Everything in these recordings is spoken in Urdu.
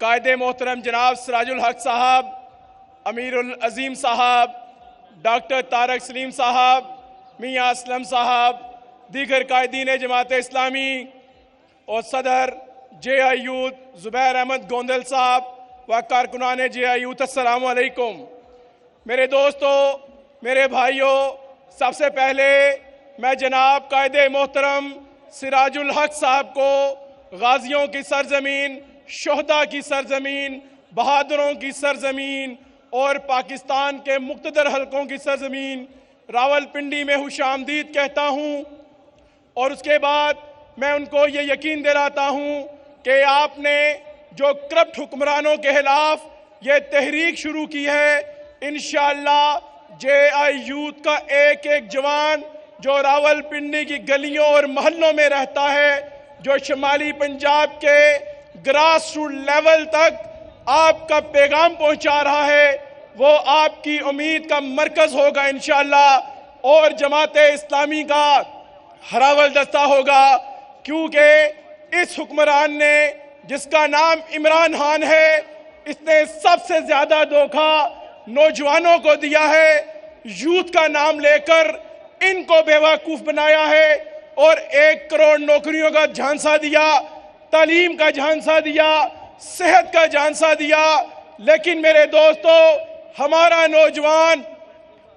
قائد محترم جناب سراج الحق صاحب، امیر العظیم صاحب، ڈاکٹر طارق سلیم صاحب، میاں اسلم صاحب، دیگر قائدین جماعت اسلامی اور صدر جے آئی یوتھ زبیر احمد گوندل صاحب و کارکنان جے آئی یوتھ، السلام علیکم۔ میرے دوستو، میرے بھائیوں، سب سے پہلے میں جناب قائد محترم سراج الحق صاحب کو غازیوں کی سرزمین، شہداء کی سرزمین، بہادروں کی سرزمین اور پاکستان کے مقتدر حلقوں کی سرزمین راول پنڈی میں خوش آمدید کہتا ہوں، اور اس کے بعد میں ان کو یہ یقین دلاتا ہوں کہ آپ نے جو کرپٹ حکمرانوں کے خلاف یہ تحریک شروع کی ہے، انشاءاللہ جے آئی یوتھ کا ایک ایک جوان جو راول پنڈی کی گلیوں اور محلوں میں رہتا ہے، جو شمالی پنجاب کے گراس روٹ لیول تک آپ کا پیغام پہنچا رہا ہے، وہ آپ کی امید کا مرکز ہوگا انشاءاللہ، اور جماعت اسلامی کا ہراول دستہ ہوگا، کیونکہ اس حکمران نے جس کا نام عمران خان ہے، اس نے سب سے زیادہ دھوکہ نوجوانوں کو دیا ہے، یوتھ کا نام لے کر ان کو بیوقوف بنایا ہے، اور 1 کروڑ نوکریوں کا جھانسا دیا، تعلیم کا جھانسا دیا، صحت کا جھانسا دیا، لیکن میرے دوستو، ہمارا نوجوان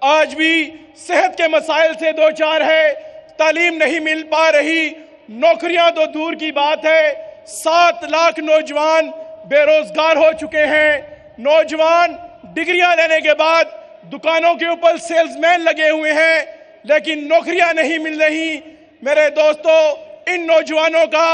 آج بھی صحت کے مسائل سے دوچار ہے، تعلیم نہیں مل پا رہی، نوکریاں تو دور کی بات ہے، 7 لاکھ نوجوان بے روزگار ہو چکے ہیں، نوجوان ڈگریاں لینے کے بعد دکانوں کے اوپر سیلز مین لگے ہوئے ہیں، لیکن نوکریاں نہیں مل رہی۔ میرے دوستو، ان نوجوانوں کا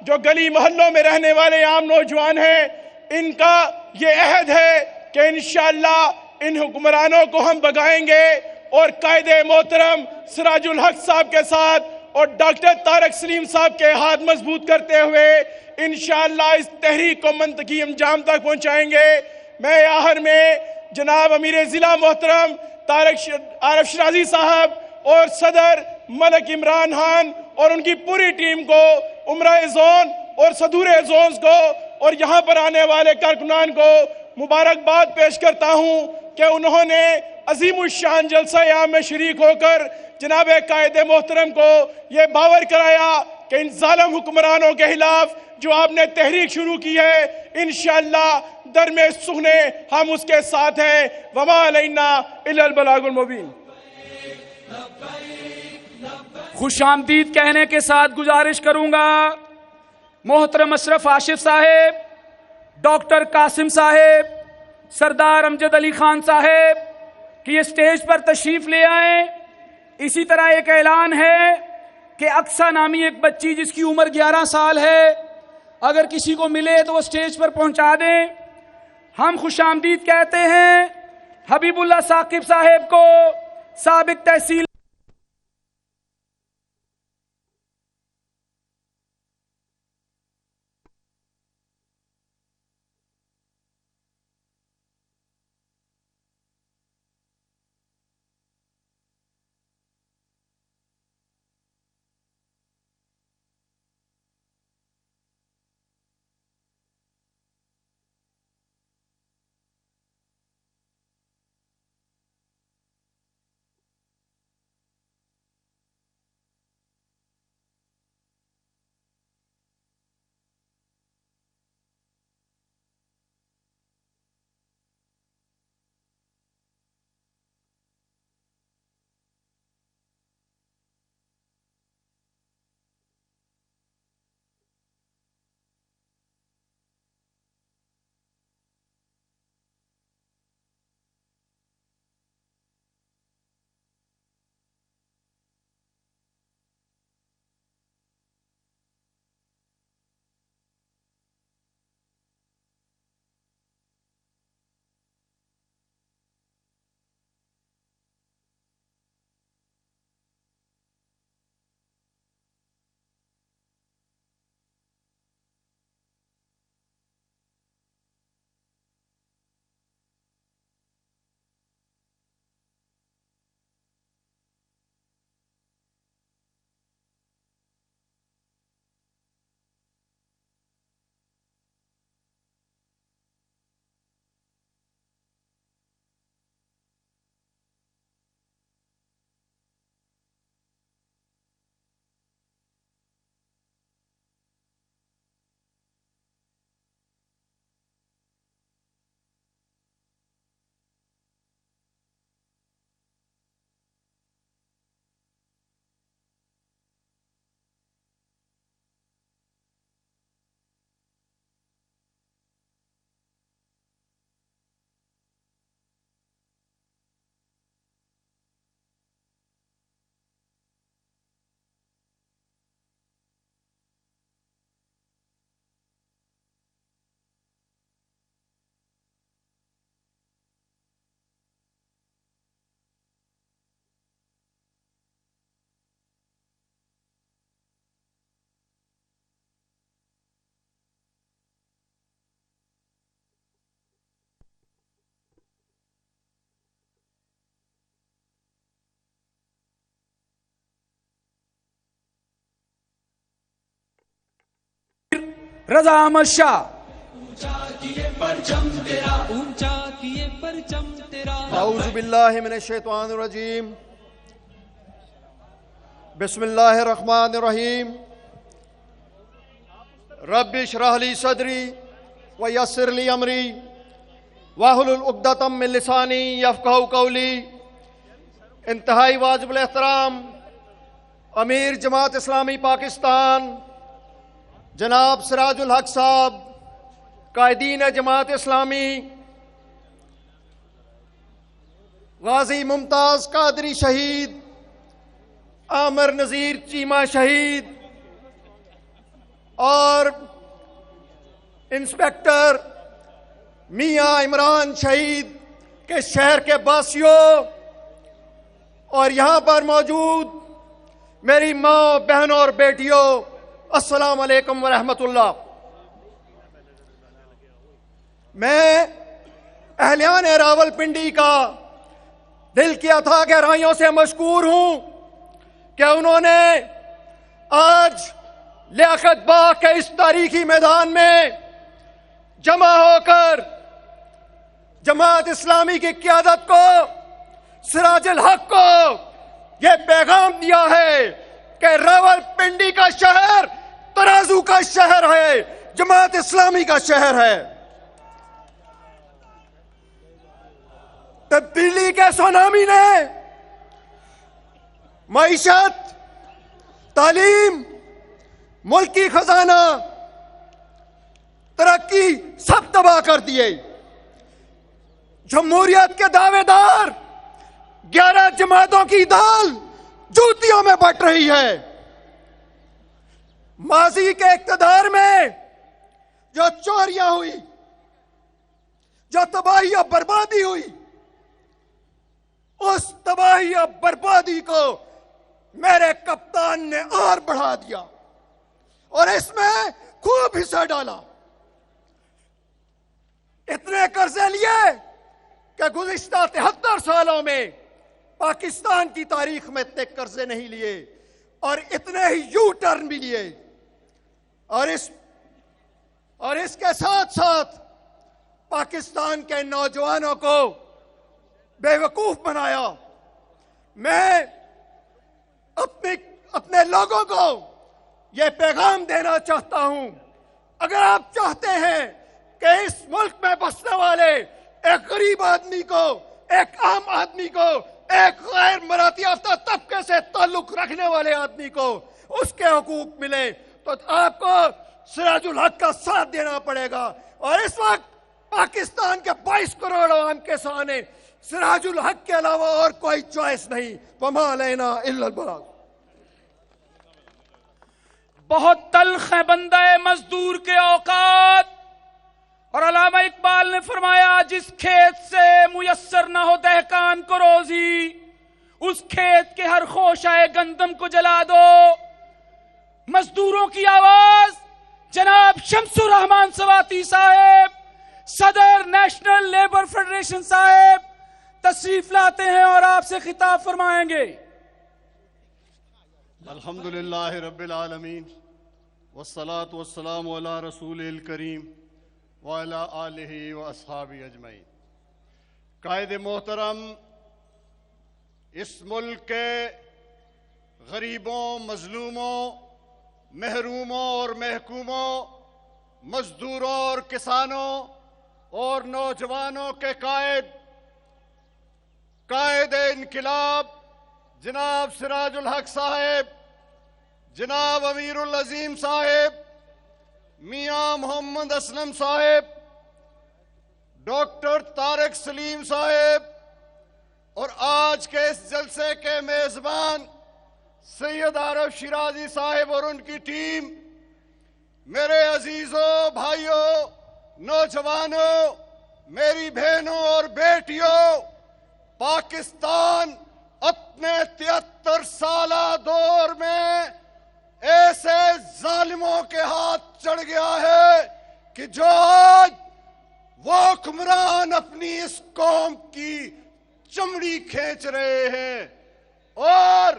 جو گلی محلوں میں رہنے والے عام نوجوان ہیں، ان کا یہ عہد ہے کہ انشاءاللہ ان حکمرانوں کو ہم بگائیں گے، اور قائد محترم سراج الحق صاحب کے ساتھ اور ڈاکٹر طارق سلیم صاحب کے ہاتھ مضبوط کرتے ہوئے انشاءاللہ اس تحریک کو منطقی انجام تک پہنچائیں گے۔ میں آخر میں جناب امیر ضلع محترم عارف شرازی صاحب اور صدر ملک عمران خان اور ان کی پوری ٹیم کو، عمرہ زون اور صدور زونز کو اور یہاں پر آنے والے کارکنان کو مبارکباد پیش کرتا ہوں کہ انہوں نے عظیم الشان جلسہ عام میں شریک ہو کر جناب قائد محترم کو یہ باور کرایا کہ ان ظالم حکمرانوں کے خلاف جو آپ نے تحریک شروع کی ہے، انشاءاللہ درمِ سخنے ہم اس کے ساتھ ہیں۔ وما علینا الا البلاغ المبین۔ خوش آمدید کہنے کے ساتھ گزارش کروں گا محترم اشرف آصف صاحب، ڈاکٹر قاسم صاحب، سردار امجد علی خان صاحب کہ یہ سٹیج پر تشریف لے آئیں۔ اسی طرح ایک اعلان ہے کہ اقصیٰ نامی ایک بچی جس کی عمر 11 سال ہے، اگر کسی کو ملے تو وہ سٹیج پر پہنچا دیں۔ ہم خوش آمدید کہتے ہیں حبیب اللہ ثاقب صاحب کو، سابق تحصیل رضا احمد شاہ. اونچا کیے پرچم تیرا، اونچا کیے پرچم تیرا. اعوذ باللہ من الشیطان الرجیم. بسم اللہ الرحمن الرحیم. رب اشرح لی صدری ویسر لی امری واحلل عقدۃ من لسانی یفقہوا قولی. انتہائی واجب الاحترام امیر جماعت اسلامی پاکستان جناب سراج الحق صاحب، قائدین جماعت اسلامی، غازی ممتاز قادری شہید، عامر نذیر چیمہ شہید، اور انسپیکٹر میاں عمران شہید کے شہر کے باسیوں، اور یہاں پر موجود میری ماں، بہنوں اور بیٹیوں، السلام علیکم ورحمۃ اللہ. میں اہلیان راول پنڈی کا دل کی اتھاہ گہرائیوں سے مشکور ہوں کہ انہوں نے آج لیاقت باغ کے اس تاریخی میدان میں جمع ہو کر جماعت اسلامی کی قیادت کو، سراج الحق کو یہ پیغام دیا ہے کہ راول پنڈی کا شہر ترازو کا شہر ہے، جماعت اسلامی کا شہر ہے. تبدیلی کے سونامی نے معیشت، تعلیم، ملکی خزانہ، ترقی سب تباہ کر دیے. جمہوریت کے دعوے دار 11 جماعتوں کی دال جوتیوں میں بٹ رہی ہے. ماضی کے اقتدار میں جو چوریاں ہوئی، جو تباہی اور بربادی ہوئی، اس تباہی اور بربادی کو میرے کپتان نے اور بڑھا دیا اور اس میں خوب حصہ ڈالا. اتنے قرضے لیے کہ گزشتہ 73 سالوں میں پاکستان کی تاریخ میں اتنے قرضے نہیں لیے، اور اتنے ہی یو ٹرن بھی لیے، اور اس کے ساتھ ساتھ پاکستان کے نوجوانوں کو بے وقوف بنایا. میں اپنے لوگوں کو یہ پیغام دینا چاہتا ہوں، اگر آپ چاہتے ہیں کہ اس ملک میں بسنے والے ایک غریب آدمی کو، ایک عام آدمی کو، ایک غیر مراعات یافتہ طبقے سے تعلق رکھنے والے آدمی کو اس کے حقوق ملے، تو آپ کو سراج الحق کا ساتھ دینا پڑے گا. اور اس وقت پاکستان کے 22 کروڑ عوام کے سامنے سراج الحق کے علاوہ اور کوئی چوائس نہیں. وما علینا الا البلاغ. بہت تلخ ہے بندہ مزدور کے اوقات، اور علامہ اقبال نے فرمایا جس کھیت سے میسر نہ ہو دہقان کو روزی، اس کھیت کے ہر خوشہ گندم کو جلا دو. مزدوروں کی آواز جناب شمس الرحمان سواتی صاحب، صدر نیشنل لیبر فیڈریشن صاحب تشریف لاتے ہیں اور آپ سے خطاب فرمائیں گے. الحمدللہ رب العالمین والصلاة والسلام علی رسول الکریم وعلی آلہ واصحابہ اجمعین. قائد محترم، اس ملک کے غریبوں، مظلوموں، محروموں اور محکوموں، مزدوروں اور کسانوں اور نوجوانوں کے قائد انقلاب جناب سراج الحق صاحب، جناب امیر العظیم صاحب، میاں محمد اسلم صاحب، ڈاکٹر طارق سلیم صاحب، اور آج کے اس جلسے کے میزبان سید عارف شیرازی صاحب اور ان کی ٹیم، میرے عزیزوں، بھائیوں، نوجوانوں، میری بہنوں اور بیٹیوں، پاکستان اپنے 73 سالہ دور میں ایسے ظالموں کے ہاتھ چڑھ گیا ہے کہ جو آج وہ حکمران اپنی اس قوم کی چمڑی کھینچ رہے ہیں، اور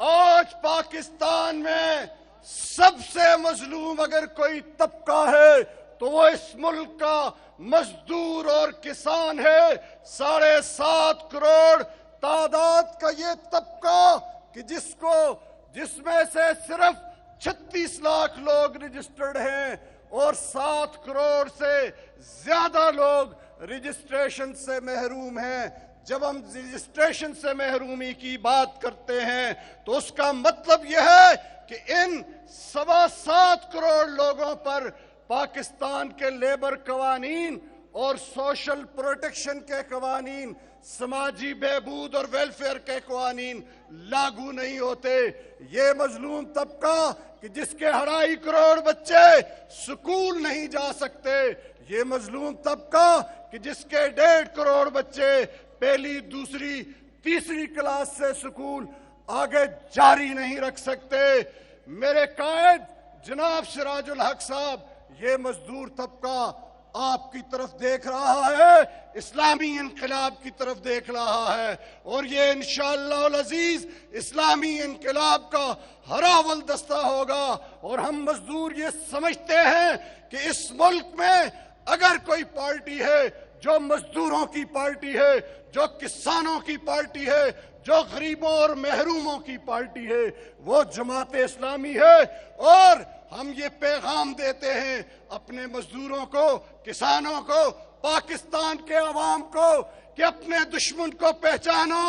آج پاکستان میں سب سے مظلوم اگر کوئی طبقہ ہے تو وہ اس ملک کا مزدور اور کسان ہے۔ 7.5 کروڑ تعداد کا یہ طبقہ کہ جس میں سے صرف 36 لاکھ لوگ رجسٹرڈ ہیں اور 7 کروڑ سے زیادہ لوگ رجسٹریشن سے محروم ہیں۔ جب ہم رجسٹریشن سے محرومی کی بات کرتے ہیں تو اس کا مطلب یہ ہے کہ ان 7.25 کروڑ لوگوں پر پاکستان کے لیبر قوانین اور سوشل پروٹیکشن کے قوانین، سماجی بہبود اور ویلفیئر کے قوانین لاگو نہیں ہوتے۔ یہ مظلوم طبقہ کہ جس کے 2.5 کروڑ بچے سکول نہیں جا سکتے، یہ مظلوم طبقہ کہ جس کے 1.5 کروڑ بچے پہلی، دوسری، تیسری کلاس سے سکول آگے جاری نہیں رکھ سکتے۔ میرے قائد جناب سراج الحق صاحب، یہ مزدور طبقہ آپ کی طرف دیکھ رہا ہے، اسلامی انقلاب کی طرف دیکھ رہا ہے، اور یہ انشاءاللہ العزیز اسلامی انقلاب کا ہرا ولدستہ ہوگا۔ اور ہم مزدور یہ سمجھتے ہیں کہ اس ملک میں اگر کوئی پارٹی ہے جو مزدوروں کی پارٹی ہے، جو کسانوں کی پارٹی ہے، جو غریبوں اور محروموں کی پارٹی ہے، وہ جماعت اسلامی ہے۔ اور ہم یہ پیغام دیتے ہیں اپنے مزدوروں کو، کسانوں کو، پاکستان کے عوام کو کہ اپنے دشمن کو پہچانو۔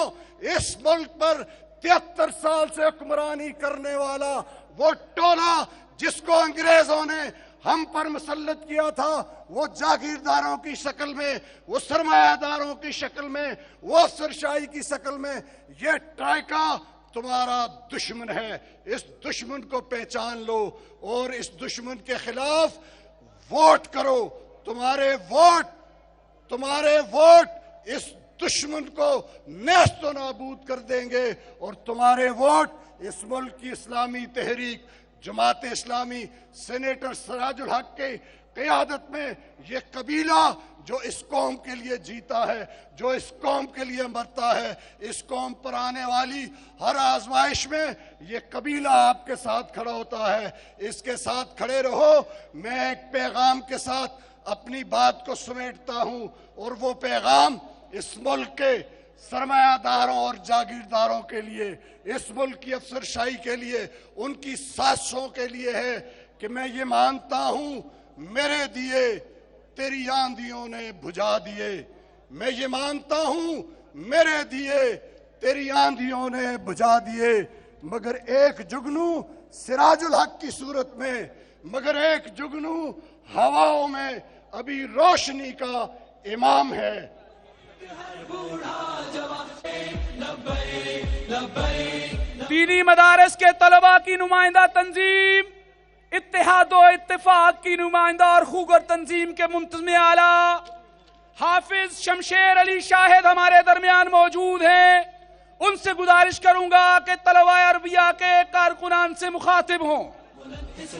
اس ملک پر 73 سال سے حکمرانی کرنے والا وہ ٹولہ جس کو انگریزوں نے ہم پر مسلط کیا تھا، وہ جاگیرداروں کی شکل میں، وہ سرمایہ داروں کی شکل میں، وہ افسرشاہی کی شکل میں، یہ ٹرائکا تمہارا دشمن ہے۔ اس دشمن کو پہچان لو اور اس دشمن کے خلاف ووٹ کرو۔ تمہارے ووٹ اس دشمن کو نیست و نابود کر دیں گے، اور تمہارے ووٹ اس ملک کی اسلامی تحریک جماعت اسلامی، سینیٹر سراج الحق کی قیادت میں یہ قبیلہ جو اس قوم کے لیے جیتا ہے، جو اس قوم کے لیے مرتا ہے، اس قوم پر آنے والی ہر آزمائش میں یہ قبیلہ آپ کے ساتھ کھڑا ہوتا ہے۔ اس کے ساتھ کھڑے رہو۔ میں ایک پیغام کے ساتھ اپنی بات کو سمیٹتا ہوں، اور وہ پیغام اس ملک کے سرمایہ داروں اور جاگیرداروں کے لیے، اس ملک کی افسرشاہی کے لیے، ان کی سازشوں کے لیے ہے کہ میں یہ مانتا ہوں میرے دیے تیری آندھیوں نے بجھا دیے۔ میں یہ مانتا ہوں میرے دیے تیری آندھیوں نے بجھا دیے، مگر ایک جگنو سراج الحق کی صورت میں، مگر ایک جگنو ہواؤں میں ابھی روشنی کا امام ہے۔ دینی مدارس کے طلباء کی نمائندہ تنظیم، اتحاد و اتفاق کی نمائندہ اور خوگر تنظیم کے منتظم اعلیٰ حافظ شمشیر علی شاہد ہمارے درمیان موجود ہیں۔ ان سے گزارش کروں گا کہ طلباء عربیہ کے کارکنان سے مخاطب ہوں۔ بسم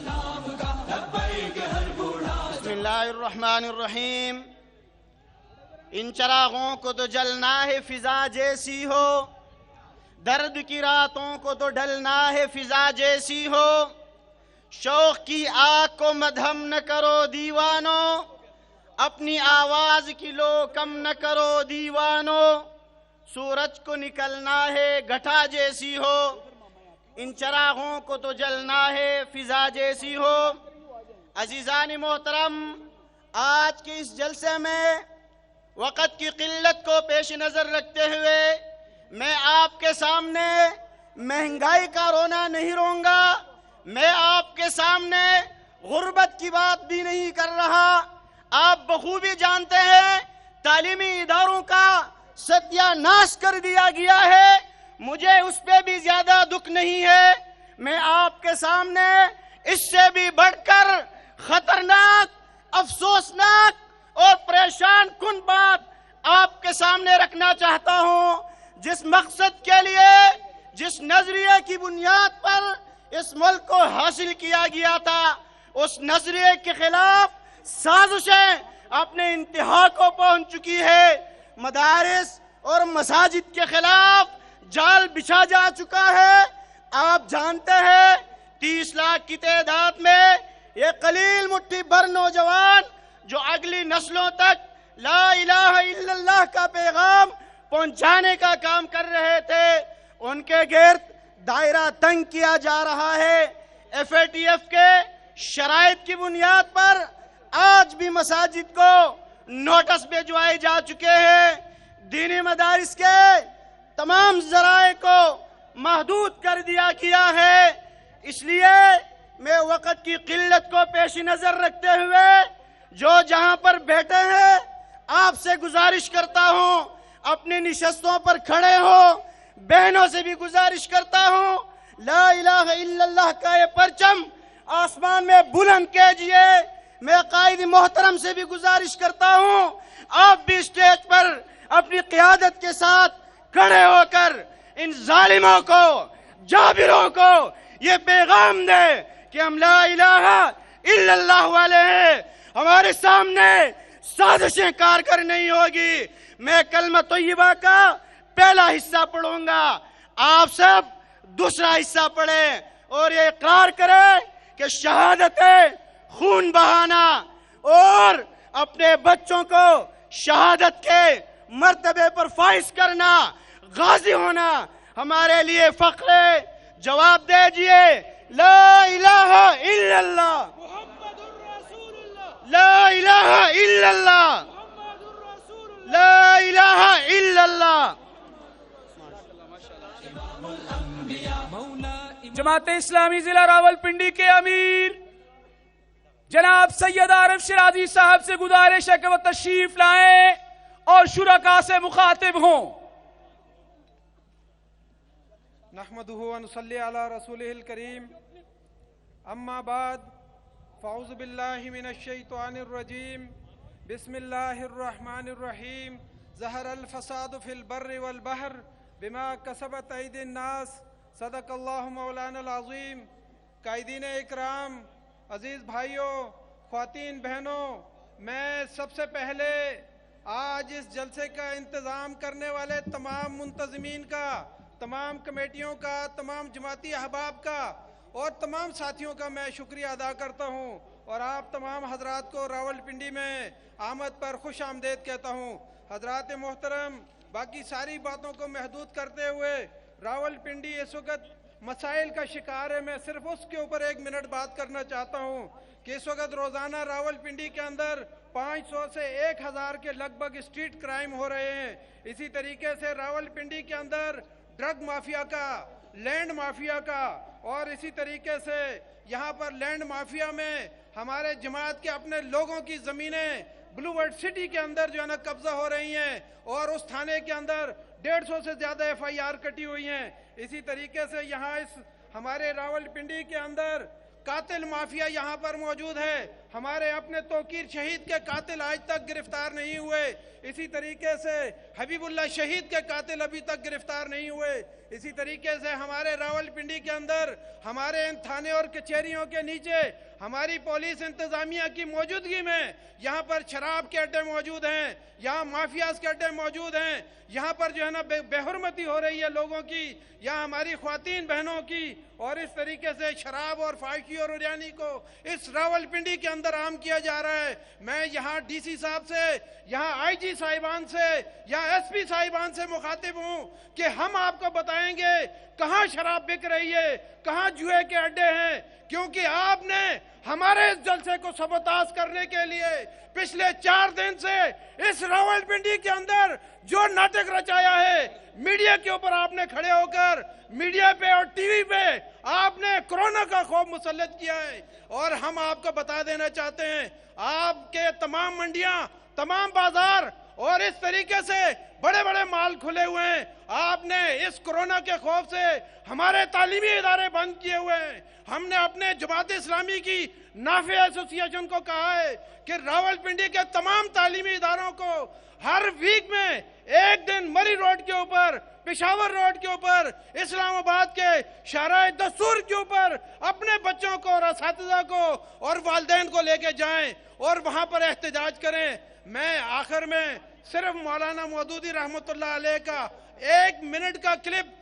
اللہ الرحمن الرحیم۔ ان چراغوں کو تو جلنا ہے فضا جیسی ہو، درد کی راتوں کو تو ڈھلنا ہے فضا جیسی ہو، شوق کی آگ کو مدھم نہ کرو دیوانو، اپنی آواز کی لو کم نہ کرو دیوانو، سورج کو نکلنا ہے گھٹا جیسی ہو، ان چراغوں کو تو جلنا ہے فضا جیسی ہو۔ عزیزان محترم، آج کے اس جلسے میں وقت کی قلت کو پیش نظر رکھتے ہوئے میں آپ کے سامنے مہنگائی کا رونا نہیں روں گا، میں آپ کے سامنے غربت کی بات بھی نہیں کر رہا۔ آپ بخوبی جانتے ہیں تعلیمی اداروں کا ستیہ ناش کر دیا گیا ہے، مجھے اس پہ بھی زیادہ دکھ نہیں ہے۔ میں آپ کے سامنے اس سے بھی بڑھ کر خطرناک، افسوسناک اور پریشان کن بات آپ کے سامنے رکھنا چاہتا ہوں۔ جس مقصد کے لیے، جس نظریے کی بنیاد پر اس ملک کو حاصل کیا گیا تھا، اس نظریے کے خلاف سازشیں اپنے انتہا کو پہنچ چکی ہے۔ مدارس اور مساجد کے خلاف جال بچھا جا چکا ہے۔ آپ جانتے ہیں 30 لاکھ کی تعداد میں یہ قلیل مٹھی بھر نوجوان جو اگلی نسلوں تک لا الہ الا اللہ کا پیغام پہنچانے کا کام کر رہے تھے، ان کے گرد دائرہ تنگ کیا جا رہا ہے۔ FATF کے شرائط کی بنیاد پر آج بھی مساجد کو نوٹس بھجوائے جا چکے ہیں، دینی مدارس کے تمام ذرائع کو محدود کر دیا گیا ہے۔ اس لیے میں وقت کی قلت کو پیش نظر رکھتے ہوئے جو جہاں پر بیٹھے ہیں آپ سے گزارش کرتا ہوں اپنی نشستوں پر کھڑے ہو، بہنوں سے بھی گزارش کرتا ہوں لا الہ الا اللہ کا یہ پرچم آسمان میں بلند کیجئے۔ میں قائد محترم سے بھی گزارش کرتا ہوں آپ بھی اسٹیج پر اپنی قیادت کے ساتھ کھڑے ہو کر ان ظالموں کو، جابروں کو یہ پیغام دے کہ ہم لا الہ الا اللہ والے ہیں، ہمارے سامنے سازشیں کارگر نہیں ہوگی۔ میں کلمہ طیبہ کا پہلا حصہ پڑھوں گا، آپ سب دوسرا حصہ پڑھیں اور یہ اقرار کریں کہ شہادت خون بہانا اور اپنے بچوں کو شہادت کے مرتبے پر فائز کرنا، غازی ہونا ہمارے لیے فخر ہے۔ جواب دیجئے لا الہ الا اللہ، لا الہ الا اللہ، لا الہ الا اللہ۔ جماعت اسلامی ضلع راولپنڈی کے امیر جناب سید عارف شرازی صاحب سے گزارش ہے کہ وہ تشریف لائیں اور شرکاء سے مخاطب ہوں۔ نحمدہ ونصلی علی رسولہ الکریم، اما بعد فاعوذ باللہ من الشیطان الرجیم، بسم اللہ الرحمن الرحیم۔ ظہر الفساد فی البر والبحر بما کسبت ایدی الناس، صدق اللہ مولانا العظیم۔ قائدین اکرام، عزیز بھائیوں، خواتین بہنوں، میں سب سے پہلے آج اس جلسے کا انتظام کرنے والے تمام منتظمین کا، تمام کمیٹیوں کا، تمام جماعتی احباب کا اور تمام ساتھیوں کا میں شکریہ ادا کرتا ہوں اور آپ تمام حضرات کو راولپنڈی میں آمد پر خوش آمدید کہتا ہوں۔ حضرات محترم، باقی ساری باتوں کو محدود کرتے ہوئے راولپنڈی اس وقت مسائل کا شکار ہے، میں صرف اس کے اوپر 1 منٹ بات کرنا چاہتا ہوں کہ اس وقت روزانہ راولپنڈی کے اندر 500 سے 1000 کے لگ بھگ اسٹریٹ کرائم ہو رہے ہیں۔ اسی طریقے سے راولپنڈی کے اندر ڈرگ مافیا کا، لینڈ مافیا کا، اور اسی طریقے سے یہاں پر لینڈ مافیا میں ہمارے جماعت کے اپنے لوگوں کی زمینیں بلو ورڈ سٹی کے اندر جو ہے نا قبضہ ہو رہی ہیں اور اس تھانے کے اندر 150 سے زیادہ FIR کٹی ہوئی ہیں۔ اسی طریقے سے یہاں اس ہمارے راولپنڈی کے اندر قاتل مافیا یہاں پر موجود ہے، ہمارے اپنے توقیر شہید کے قاتل آج تک گرفتار نہیں ہوئے۔ اسی طریقے سے حبیب اللہ شہید کے قاتل ابھی تک گرفتار نہیں ہوئے۔ اسی طریقے سے ہمارے راولپنڈی کے اندر ہمارے ان تھانے اور کچہریوں کے نیچے ہماری پولیس انتظامیہ کی موجودگی میں یہاں پر شراب کے اڈے موجود ہیں، یہاں مافیاز کے اڈے موجود ہیں، یہاں پر جو ہے نا بے حرمتی ہو رہی ہے لوگوں کی، یہاں ہماری خواتین بہنوں کی، اور اس طریقے سے شراب اور فحاشی اور عریانی کو اس راولپنڈی کے اندر عام کیا جا رہا ہے۔ میں یہاں DC صاحب سے، یہاں IG صاحبان سے، یہاں SP صاحبان سے مخاطب ہوں کہ ہم آپ کو بتائیں گے کہاں شراب بک رہی ہے، کہاں جوئے کے اڈے ہیں، کیونکہ آپ نے ہمارے اس جلسے کو سبوتاژ کرنے کے لیے پچھلے 4 دن سے اس راولپنڈی کے اندر جو ناٹک رچایا ہے، میڈیا کے اوپر آپ نے کھڑے ہو کر میڈیا پہ اور ٹی وی پہ آپ نے کورونا کا خوف مسلط کیا ہے، اور ہم آپ کو بتا دینا چاہتے ہیں آپ کے تمام منڈیاں، تمام بازار اور اس طریقے سے بڑے بڑے مال کھلے ہوئے ہیں۔ آپ نے اس کورونا کے خوف سے ہمارے تعلیمی ادارے بند کیے ہوئے ہیں۔ ہم نے اپنے جماعت اسلامی کی نافع ایسوسی ایشن کو کہا ہے کہ راولپنڈی کے تمام تعلیمی اداروں کو ہر ویک میں 1 دن مری روڈ کے اوپر، پشاور روڈ کے اوپر، اسلام آباد کے شاہراہ دستور کے اوپر اپنے بچوں کو اور اساتذہ کو اور والدین کو لے کے جائیں اور وہاں پر احتجاج کریں۔ میں آخر میں صرف مولانا مودودی رحمت اللہ علیہ کا 1 منٹ کا کلپ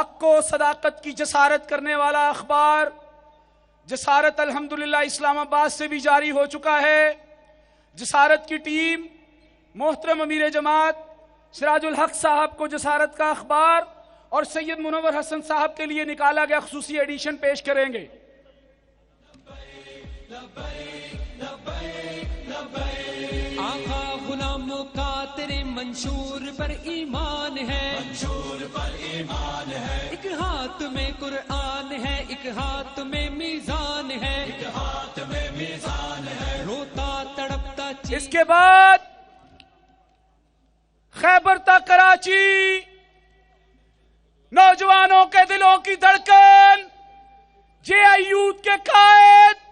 حق و صداقت کی جسارت کرنے والا اخبار جسارت الحمدللہ اسلام آباد سے بھی جاری ہو چکا ہے۔ جسارت کی ٹیم محترم امیر جماعت سراج الحق صاحب کو جسارت کا اخبار اور سید منور حسن صاحب کے لیے نکالا گیا خصوصی ایڈیشن پیش کریں گے۔ آقا غلاموں کا تیرے منشور پر ایمان ہے، ایک ہاتھ میں قرآن ہے، ایک ہاتھ میں میزان ہے، روتا تڑپتا اس کے بعد خیبر تا کراچی نوجوانوں کے دلوں کی دھڑکن جے آئی یوتھ کے قائد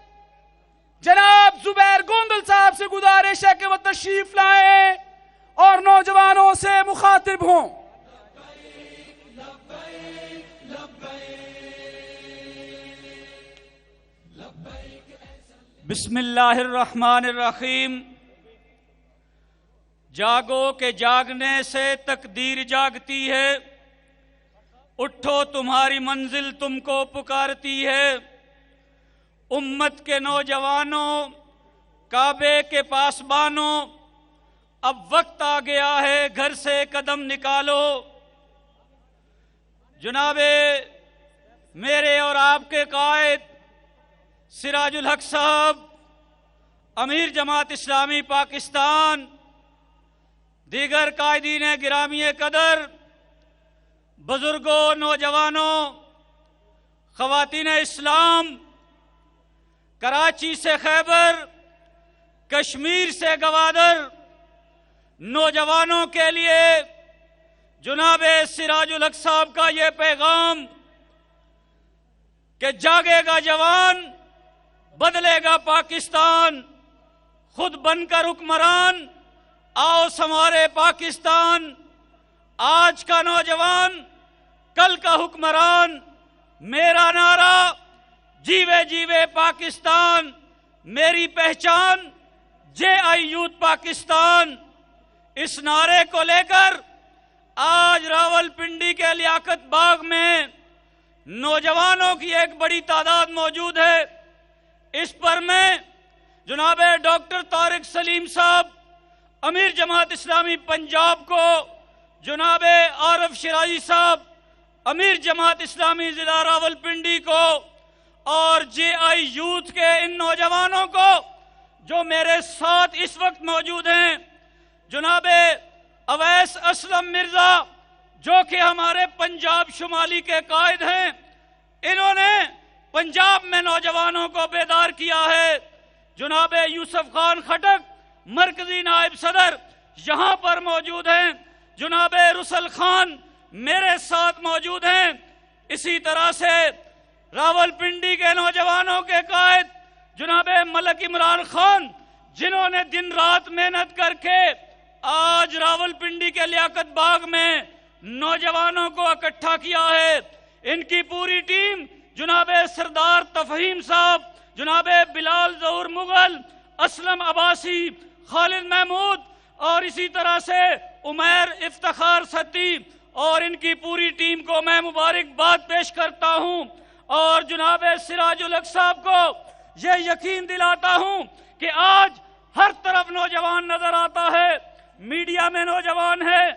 جناب زبیر گوندل صاحب سے گزارش ہے کہ وہ تشریف لائیں اور نوجوانوں سے مخاطب ہوں۔ بسم اللہ الرحمن الرحیم۔ جاگو کہ جاگنے سے تقدیر جاگتی ہے، اٹھو تمہاری منزل تم کو پکارتی ہے۔ امت کے نوجوانوں، کعبے کے پاسبانوں، اب وقت آ گیا ہے گھر سے قدم نکالو۔ جناب میرے اور آپ کے قائد سراج الحق صاحب امیر جماعت اسلامی پاکستان، دیگر قائدین گرامی قدر، بزرگوں، نوجوانوں، خواتین اسلام، کراچی سے خیبر، کشمیر سے گوادر، نوجوانوں کے لیے جناب سراج الحق صاحب کا یہ پیغام کہ جاگے گا جوان، بدلے گا پاکستان، خود بن کر حکمران، آؤ سنوارے پاکستان۔ آج کا نوجوان کل کا حکمران، میرا نعرہ جیوے جیوے پاکستان، میری پہچان جے آئی یوتھ پاکستان۔ اس نعرے کو لے کر آج راول پنڈی کے لیاقت باغ میں نوجوانوں کی ایک بڑی تعداد موجود ہے۔ اس پر میں جناب ڈاکٹر طارق سلیم صاحب امیر جماعت اسلامی پنجاب کو، جناب عارف شرازی صاحب امیر جماعت اسلامی ضلع راول پنڈی کو، اور جے آئی یوتھ کے ان نوجوانوں کو جو میرے ساتھ اس وقت موجود ہیں، جناب اویس اسلم مرزا جو کہ ہمارے پنجاب شمالی کے قائد ہیں، انہوں نے پنجاب میں نوجوانوں کو بیدار کیا ہے۔ جناب یوسف خان خٹک مرکزی نائب صدر یہاں پر موجود ہیں، جناب رسل خان میرے ساتھ موجود ہیں۔ اسی طرح سے راول پنڈی کے نوجوانوں کے قائد جناب ملک عمران خان، جنہوں نے دن رات محنت کر کے آج راول پنڈی کے لیاقت باغ میں نوجوانوں کو اکٹھا کیا ہے۔ ان کی پوری ٹیم، جناب سردار تفہیم صاحب، جناب بلال ظہور مغل، اسلم عباسی، خالد محمود، اور اسی طرح سے عمیر افتخار ستی، اور ان کی پوری ٹیم کو میں مبارکباد پیش کرتا ہوں، اور جناب سراج الحق صاحب کو یہ یقین دلاتا ہوں کہ آج ہر طرف نوجوان نظر آتا ہے۔ میڈیا میں نوجوان ہے،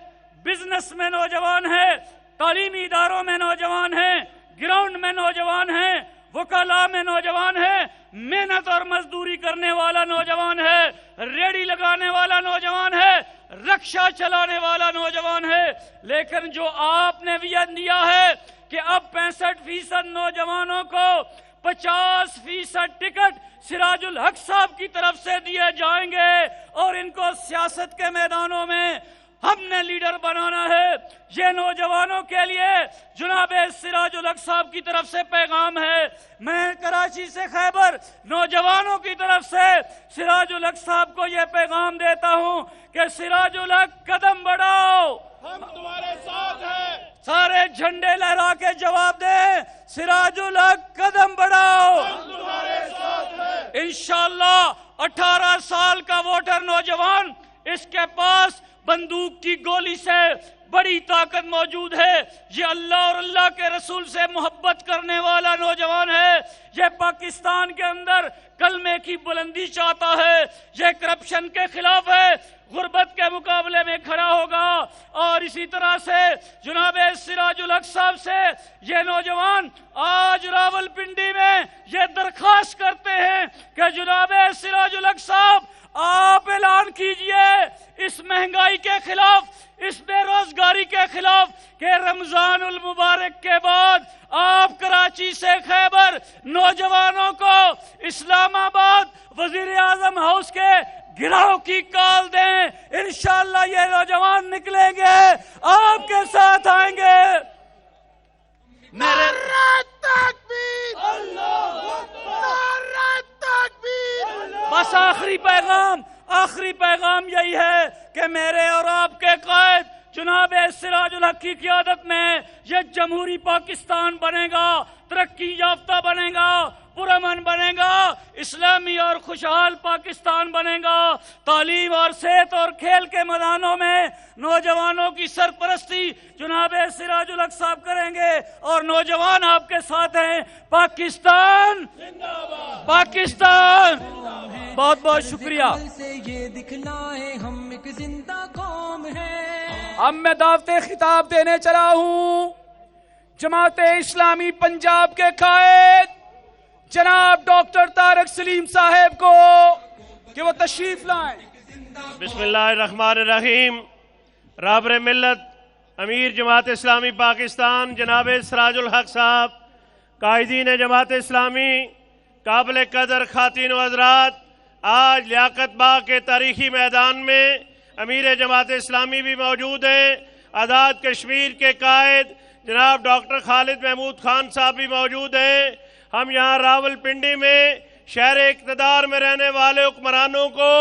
بزنس میں نوجوان ہے، تعلیمی اداروں میں نوجوان ہیں، گراؤنڈ میں نوجوان ہیں، وکلاء میں نوجوان ہے، محنت اور مزدوری کرنے والا نوجوان ہے، ریڑی لگانے والا نوجوان ہے، رکشہ چلانے والا نوجوان ہے۔ لیکن جو آپ نے وعدہ دیا ہے کہ اب 65% نوجوانوں کو 50% ٹکٹ سراج الحق صاحب کی طرف سے دیے جائیں گے، اور ان کو سیاست کے میدانوں میں ہم نے لیڈر بنانا ہے۔ یہ نوجوانوں کے لیے جناب سراج الحق صاحب کی طرف سے پیغام ہے۔ میں کراچی سے خیبر نوجوانوں کی طرف سے سراج الحق صاحب کو یہ پیغام دیتا ہوں کہ سراج الحق قدم بڑھاؤ، ہم تمہارے ساتھ ہیں۔ سارے جھنڈے لہرا کے جواب دیں، سراج الحق قدم بڑھاؤ، ہم تمہارے ساتھ ہیں۔ انشاءاللہ 18 سال کا ووٹر نوجوان، اس کے پاس بندوق کی گولی سے بڑی طاقت موجود ہے. یہ اللہ اور اللہ کے رسول سے محبت کرنے والا نوجوان ہے. یہ پاکستان کے اندر کلمے کی بلندی چاہتا ہے. یہ کرپشن کے خلاف ہے, غربت کے مقابلے میں کھڑا ہوگا. اور اسی طرح سے جناب سراج الحق صاحب سے یہ نوجوان آج راول پنڈی میں یہ درخواست کرتے ہیں کہ جناب سراج الحق صاحب آپ اعلان کیجئے اس مہنگائی کے خلاف, اس بے روزگاری کے خلاف, کہ رمضان المبارک کے بعد آپ کراچی سے خیبر نوجوانوں کو اسلام آباد وزیر اعظم ہاؤس کے گراؤں کی کال دیں. انشاءاللہ یہ نوجوان نکلیں گے, آپ کے ساتھ آئیں گے. بس آخری پیغام یہی ہے کہ میرے اور آپ کے قائد جناب سراج الحق کی قیادت میں یہ جمہوری پاکستان بنے گا, ترقی یافتہ بنے گا, پرامن بنے گا, اسلامی اور خوشحال پاکستان بنے گا. تعلیم اور صحت اور کھیل کے میدانوں میں نوجوانوں کی سرپرستی جناب سراج الحق صاحب کریں گے, اور نوجوان آپ کے ساتھ ہیں. پاکستان پاکستان. بہت بہت شکریہ. یہ دکھلائیں ہم ایک زندہ قوم ہے. اب میں دعوت خطاب دینے چلا ہوں جماعت اسلامی پنجاب کے قائد جناب ڈاکٹر طارق سلیم صاحب کو کہ وہ تشریف لائیں. بسم اللہ الرحمن الرحیم. رہبر ملت امیر جماعت اسلامی پاکستان جناب سراج الحق صاحب, قائدین جماعت اسلامی, قابل قدر خواتین و حضرات, آج لیاقت باغ کے تاریخی میدان میں امیر جماعت اسلامی بھی موجود ہیں. آزاد کشمیر کے قائد جناب ڈاکٹر خالد محمود خان صاحب بھی موجود ہیں. ہم یہاں راول پنڈی میں شہر اقتدار میں رہنے والے حکمرانوں کو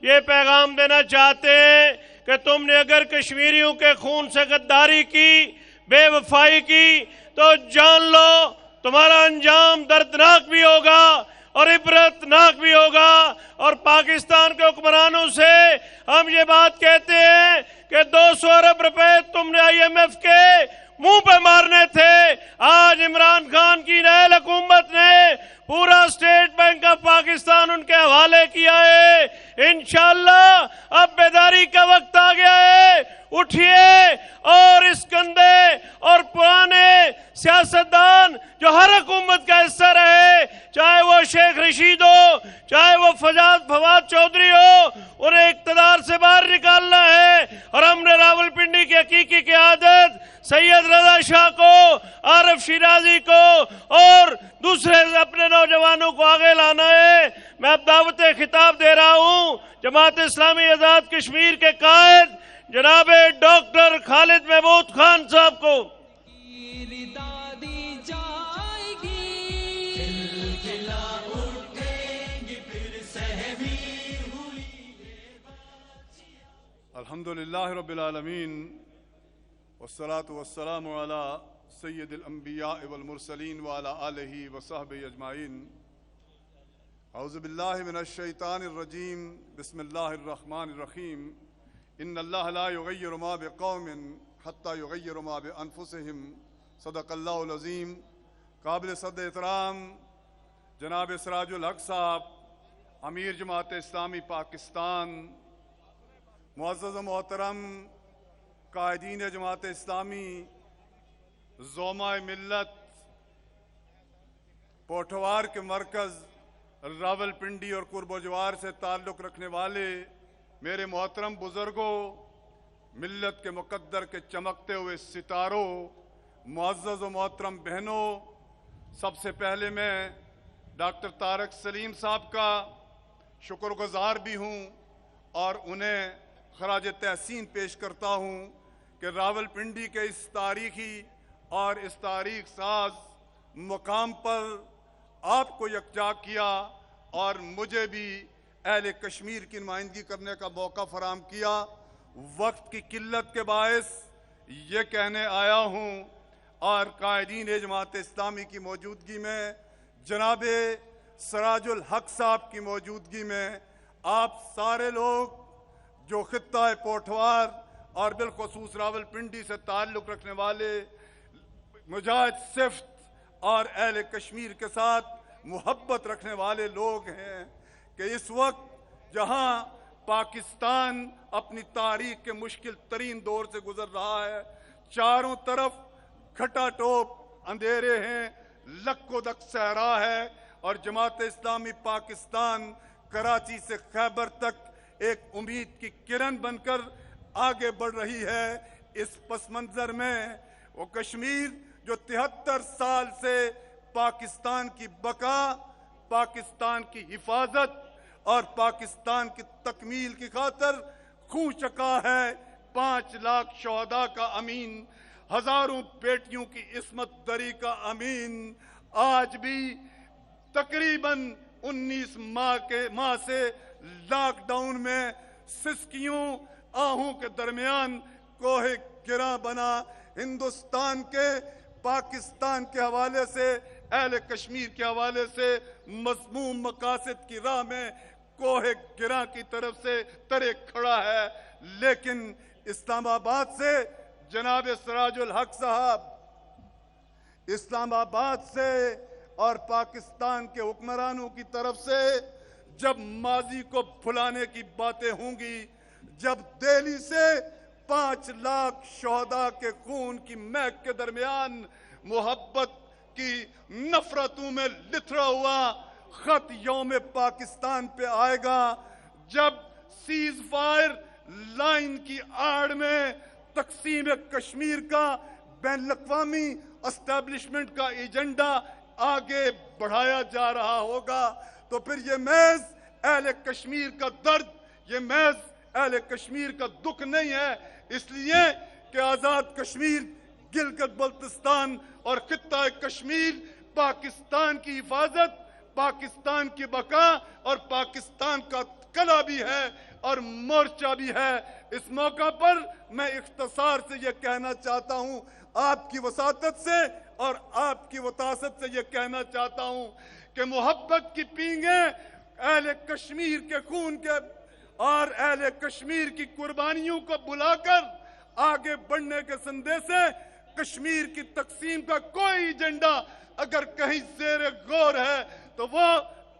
یہ پیغام دینا چاہتے ہیں کہ تم نے اگر کشمیریوں کے خون سے غداری کی, بے وفائی کی, تو جان لو تمہارا انجام دردناک بھی ہوگا اور عبرتناک بھی ہوگا. اور پاکستان کے حکمرانوں سے ہم یہ بات کہتے ہیں کہ 200 ارب روپے تم نے IMF کے منہ پہ مارنے تھے. آج عمران خان کی نئے حکومت نے پورا اسٹیٹ بینک آف پاکستان ان کے حوالے کیا ہے. انشاءاللہ اب بیداری کا وقت آ گیا ہے. اٹھئے اور اس گندے اور پرانے سیاستدان جو ہر حکومت کا حصہ رہے, چاہے وہ شیخ رشید ہو, چاہے وہ فواد چودھری ہو, انہیں اقتدار سے باہر نکالنا ہے. اور ہم نے راول پنڈی کی حقیقی قیادت سید رضا شاہ کو, عارف شیرازی کو اور دوسرے اپنے نوجوانوں کو آگے لانا ہے. میں اب دعوت خطاب دے رہا ہوں جماعت اسلامی آزاد کشمیر کے قائد جناب ڈاکٹر خالد محمود خان صاحب کو. الحمدللہ رب العالمین والصلاة والسلام علی سید الانبیاء والمرسلین وعلی آلہ وصحبہ اجمعین. اعوذ باللہ من الشیطان الرجیم. بسم اللہ الرحمن الرحیم. ان اللہ لا یغیر ما بقوم حتی یغیر ما بانفسہم. صدق اللہ العظیم. قابل صد احترام جناب سراج الحق صاحب, امیر جماعت اسلامی پاکستان, معزز و محترم قائدین جماعت اسلامی, زومہ ملت, پوٹھوار کے مرکز راول پنڈی اور قرب و جوار سے تعلق رکھنے والے میرے محترم بزرگوں, ملت کے مقدر کے چمکتے ہوئے ستاروں, معزز و محترم بہنوں, سب سے پہلے میں ڈاکٹر طارق سلیم صاحب کا شکر گزار بھی ہوں اور انہیں خراج تحسین پیش کرتا ہوں کہ راول پنڈی کے اس تاریخی اور اس تاریخ ساز مقام پر آپ کو یکجا کیا اور مجھے بھی اہل کشمیر کی نمائندگی کرنے کا موقع فراہم کیا. وقت کی قلت کے باعث یہ کہنے آیا ہوں اور قائدین جماعت اسلامی کی موجودگی میں, جناب سراج الحق صاحب کی موجودگی میں, آپ سارے لوگ جو خطہ پوٹھوار اور بالخصوص راولپنڈی سے تعلق رکھنے والے مجاہد صفت اور اہل کشمیر کے ساتھ محبت رکھنے والے لوگ ہیں کہ اس وقت جہاں پاکستان اپنی تاریخ کے مشکل ترین دور سے گزر رہا ہے، چاروں طرف کھٹا ٹوپ اندھیرے ہیں، لک و دک صحرا ہے، اور جماعت اسلامی پاکستان کراچی سے خیبر تک ایک امید کی کرن بن کر آگے بڑھ رہی ہے۔ اس پس منظر میں وہ کشمیر جو 73 سال سے پاکستان کی بقا، پاکستان کی حفاظت اور پاکستان کی تکمیل کی خاطر خون چکا ہے، 5 لاکھ شہداء کا امین، ہزاروں بیٹیوں کی عصمت دری کا امین، آج بھی تقریباً 19 ماہ سے لاک ڈاؤن میں سسکیوں آہوں کے درمیان کوہ گراں بنا، ہندوستان کے پاکستان کے حوالے سے، اہل کشمیر کے حوالے سے مذموم مقاصد کی راہ میں کوہ گراں کی طرف سے ترے کھڑا ہے۔ لیکن اسلام آباد سے جناب سراج الحق صاحب، اسلام آباد سے اور پاکستان کے حکمرانوں کی طرف سے جب ماضی کو بھلانے کی باتیں ہوں گی، جب دہلی سے 5 لاکھ شہداء کے خون کی مہک کے درمیان محبت کی نفرتوں میں لتھڑا ہوا خط یوم پاکستان پہ آئے گا، جب سیز فائر لائن کی آڑ میں تقسیم کشمیر کا بین الاقوامی اسٹیبلشمنٹ کا ایجنڈا آگے بڑھایا جا رہا ہوگا، تو پھر یہ محض اہل کشمیر کا درد، یہ محض اہل کشمیر کا دکھ نہیں ہے، اس لیے کہ آزاد کشمیر، گلگت بلتستان اور خطہ کشمیر پاکستان کی حفاظت، پاکستان کی بقا اور پاکستان کا کلا بھی ہے اور مورچہ بھی ہے۔ اس موقع پر میں اختصار سے یہ کہنا چاہتا ہوں، آپ کی وساطت سے اور آپ کی وطاست سے یہ کہنا چاہتا ہوں کہ محبت کی پینگیں اہل کشمیر کے خون کے اور اہل کشمیر کی قربانیوں کو بلا کر آگے بڑھنے کے سندے سے کشمیر کی تقسیم کا کوئی ایجنڈا اگر کہیں زیر غور ہے تو وہ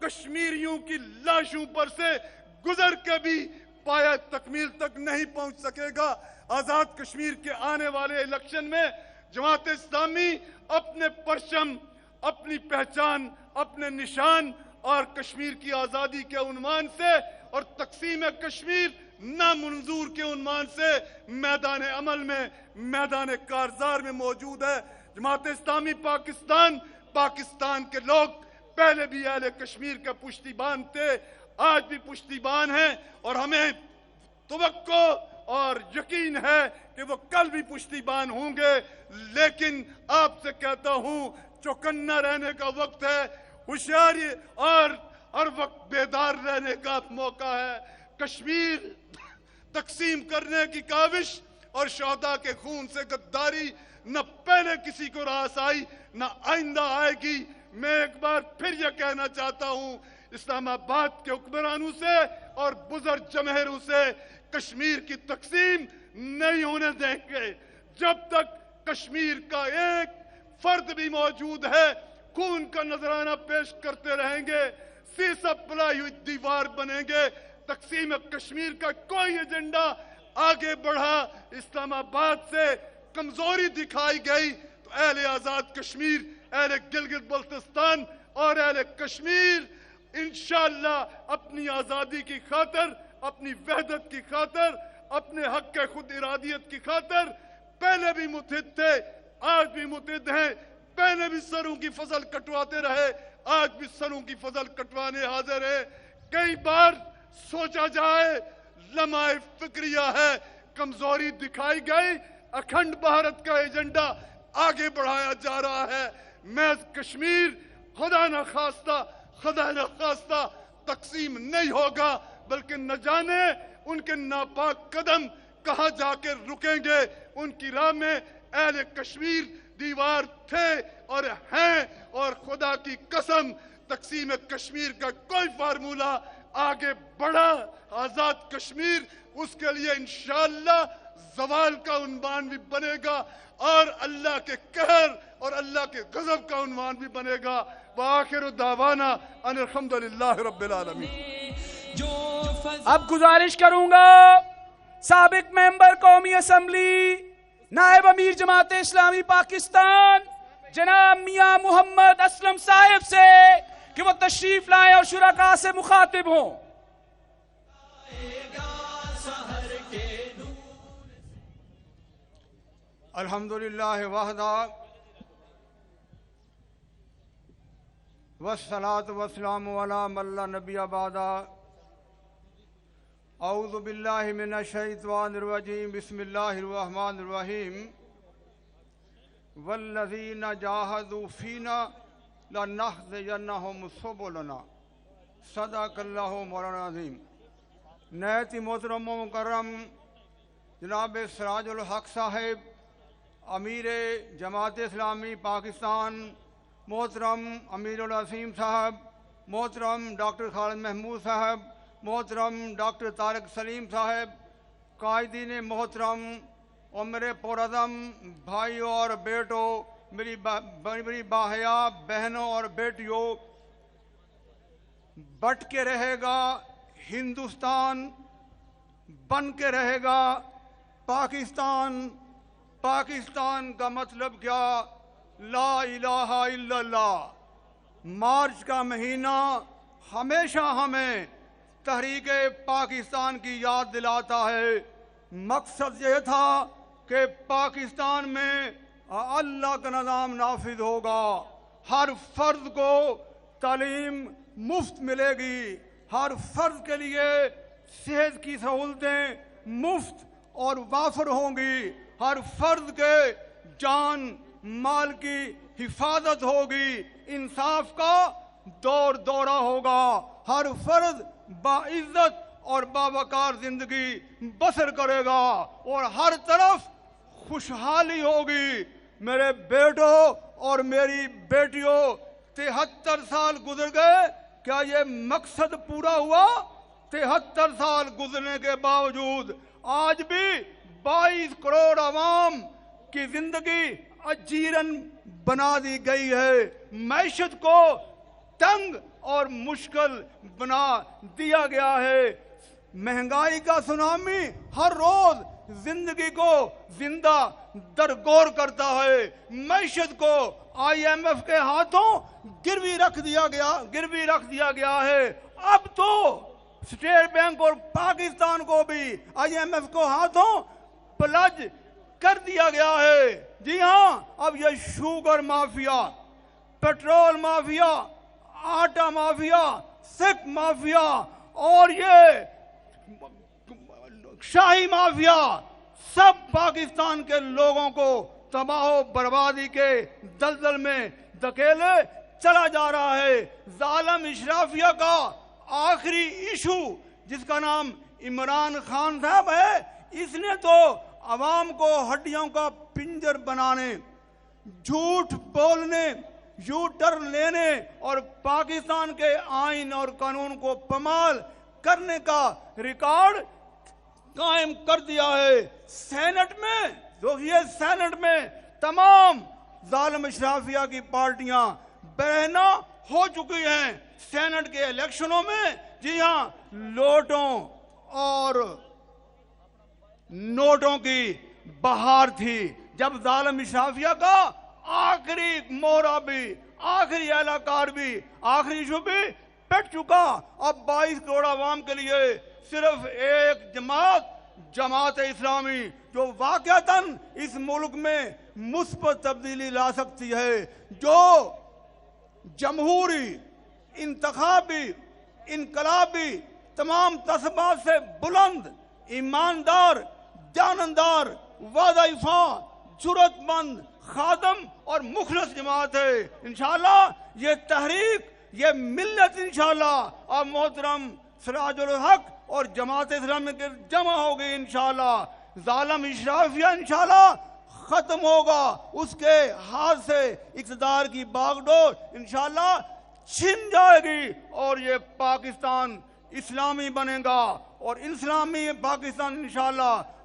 کشمیریوں کی لاشوں پر سے گزر کے بھی پایا تکمیل تک نہیں پہنچ سکے گا۔ آزاد کشمیر کے آنے والے الیکشن میں جماعت اسلامی اپنے پرچم، اپنی پہچان، اپنے نشان اور کشمیر کی آزادی کے عنوان سے اور تقسیم کشمیر نامنظور کے عنوان سے میدان عمل میں، میدان کارزار میں موجود ہے۔ جماعت اسلامی پاکستان کے لوگ پہلے بھی اہل کشمیر کے پشتیبان تھے، آج بھی پشتیبان ہیں، اور ہمیں توقع اور یقین ہے کہ وہ کل بھی پشتیبان ہوں گے۔ لیکن آپ سے کہتا ہوں، چوکنا رہنے کا وقت ہے، ہوشیاری اور ہر وقت بیدار رہنے کا موقع ہے۔ کشمیر تقسیم کرنے کی کاوش اور شہداء کے خون سے غداری نہ پہلے کسی کو راس آئی، نہ آئندہ آئے گی۔ میں ایک بار پھر یہ کہنا چاہتا ہوں، اسلام آباد کے حکمرانوں سے اور بزرگ جماہیروں سے کشمیر کی تقسیم نہیں ہونے دیں گے۔ جب تک کشمیر کا ایک فرد بھی موجود ہے، خون کا نذرانہ پیش کرتے رہیں گے، سیسا پلائی ہوئی دیوار بنیں گے۔ تقسیم کشمیر کا کوئی ایجنڈا آگے بڑھا، اسلام آباد سے کمزوری دکھائی گئی تو اہل آزاد کشمیر، اہل گلگت بلتستان اور اہل کشمیر انشاءاللہ اپنی آزادی کی خاطر، اپنی وحدت کی خاطر، اپنے حق کے خود ارادیت کی خاطر پہلے بھی متحد تھے، آج بھی متحد ہیں۔ پہلے بھی سروں کی فضل کٹواتے رہے، آج بھی سروں کی فضل کٹوانے حاضر ہے۔ کئی بار سوچا جائے، لمحہ فکریہ ہے، کمزوری دکھائی گئی، اکھنڈ بھارت کا ایجنڈا آگے بڑھایا جا رہا ہے۔ محض کشمیر خدا نہ خواستہ تقسیم نہیں ہوگا، بلکہ نہ جانے ان کے ناپاک قدم کہاں جا کے رکیں گے۔ ان کی راہ میں اہل کشمیر دیوار تھے اور ہیں، اور خدا کی قسم تقسیم کشمیر کا کوئی فارمولہ آگے بڑھا، آزاد کشمیر اس کے لیے انشاءاللہ زوال کا عنوان بھی بنے گا اور اللہ کے قہر اور اللہ کے غضب کا عنوان بھی بنے گا. وآخر دعوانا ان الحمدللہ رب العالمین. اب گزارش کروں گا سابق ممبر قومی اسمبلی نائب امیر جماعت اسلامی پاکستان جناب میاں محمد اسلم صاحب سے کہ وہ تشریف لائیں اور شرکاء سے مخاطب ہوں. الحمدللہ وحدہ والصلاة والسلام علی من لا نبی بعدہ. اعوذ باللہ من الشیطان الرجیم. بسم اللہ الرحمن الرحیم. والذین جاہدوا فینا لنہدینہم سبلنا. صدق اللہ مولانا عظیم. نہایت محترم و مکرم جناب سراج الحق صاحب امیر جماعت اسلامی پاکستان، محترم امیر العظیم صاحب، محترم ڈاکٹر خالد محمود صاحب، محترم ڈاکٹر طارق سلیم صاحب، قائدین محترم اور میرے پرعزم بھائیوں اور بیٹوں، میری باحیا بہنوں اور بیٹیوں، بٹ کے رہے گا ہندوستان، بن کے رہے گا پاکستان. پاکستان کا مطلب کیا؟ لا الہ الا اللہ. مارچ کا مہینہ ہمیشہ ہمیں تحریک پاکستان کی یاد دلاتا ہے. مقصد یہ تھا کہ پاکستان میں اللہ کا نظام نافذ ہوگا. ہر فرد کو تعلیم مفت ملے گی، ہر فرد کے لیے صحت کی سہولتیں مفت اور وافر ہوں گی، ہر فرد کے جان مال کی حفاظت ہوگی، انصاف کا دور دورہ ہوگا، ہر فرد باعزت اور باوقار زندگی بسر کرے گا اور ہر طرف خوشحالی ہوگی. میرے بیٹوں اور میری بیٹیوں، 73 سال گزر گئے، کیا یہ مقصد پورا ہوا؟ 73 سال گزرنے کے باوجود آج بھی 22 کروڑ عوام کی زندگی اجیرن بنا دی گئی ہے، معیشت کو تنگ اور مشکل بنا دیا گیا ہے. مہنگائی کا سونامی ہر روز زندگی کو زندہ درگور کرتا ہے. معیشت کو IMF کے ہاتھوں گروی رکھ دیا گیا ہے. اب تو اسٹیٹ بینک اور پاکستان کو بھی IMF کو ہاتھوں پلج کر دیا گیا ہے. جی ہاں، اب یہ شوگر مافیا، پیٹرول مافیا، آٹا مافیا، سکھ مافیا اور یہ شاہی مافیا سب پاکستان کے لوگوں کو تباہ و بربادی کے دلدل میں دھکیلے چلا جا رہا ہے. ظالم اشرافیہ کا آخری ایشو جس کا نام عمران خان صاحب ہے، اس نے تو عوام کو ہڈیوں کا پنجر بنانے، جھوٹ بولنے، یو ٹرن لینے اور پاکستان کے آئین اور قانون کو پامال کرنے کا ریکارڈ قائم کر دیا ہے. سینٹ میں تمام ظالم اشرافیہ کی پارٹیاں بہنا ہو چکی ہیں. سینٹ کے الیکشنوں میں جی ہاں لوٹوں اور نوٹوں کی بہار تھی، جب ظالم اشرافیہ کا آخری مورا بھی، آخری اہلکار بھی، آخری ایشو بھی پٹ چکا. اب 22 کروڑ عوام کے لیے صرف ایک جماعت اسلامی جو واقعتاً اس ملک میں مثبت تبدیلی لا سکتی ہے، جو جمہوری، انتخابی، انقلابی تمام تصبات سے بلند، ایماندار، دیانتدار، وعدہ وفا، جرأت مند، خادم اور مخلص جماعت ہے. انشاءاللہ یہ تحریک، یہ ملت انشاءاللہ اب محترم سراج الحق اور جماعت اسلامی کے جمع ہوگی. انشاءاللہ ظالم اشرافیہ انشاءاللہ ختم ہوگا، اس کے ہاتھ سے اقتدار کی باغ ڈور انشاءاللہ چھن جائے گی اور یہ پاکستان اسلامی بنے گا اور اسلامی پاکستان انشاءاللہ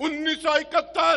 1971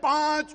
5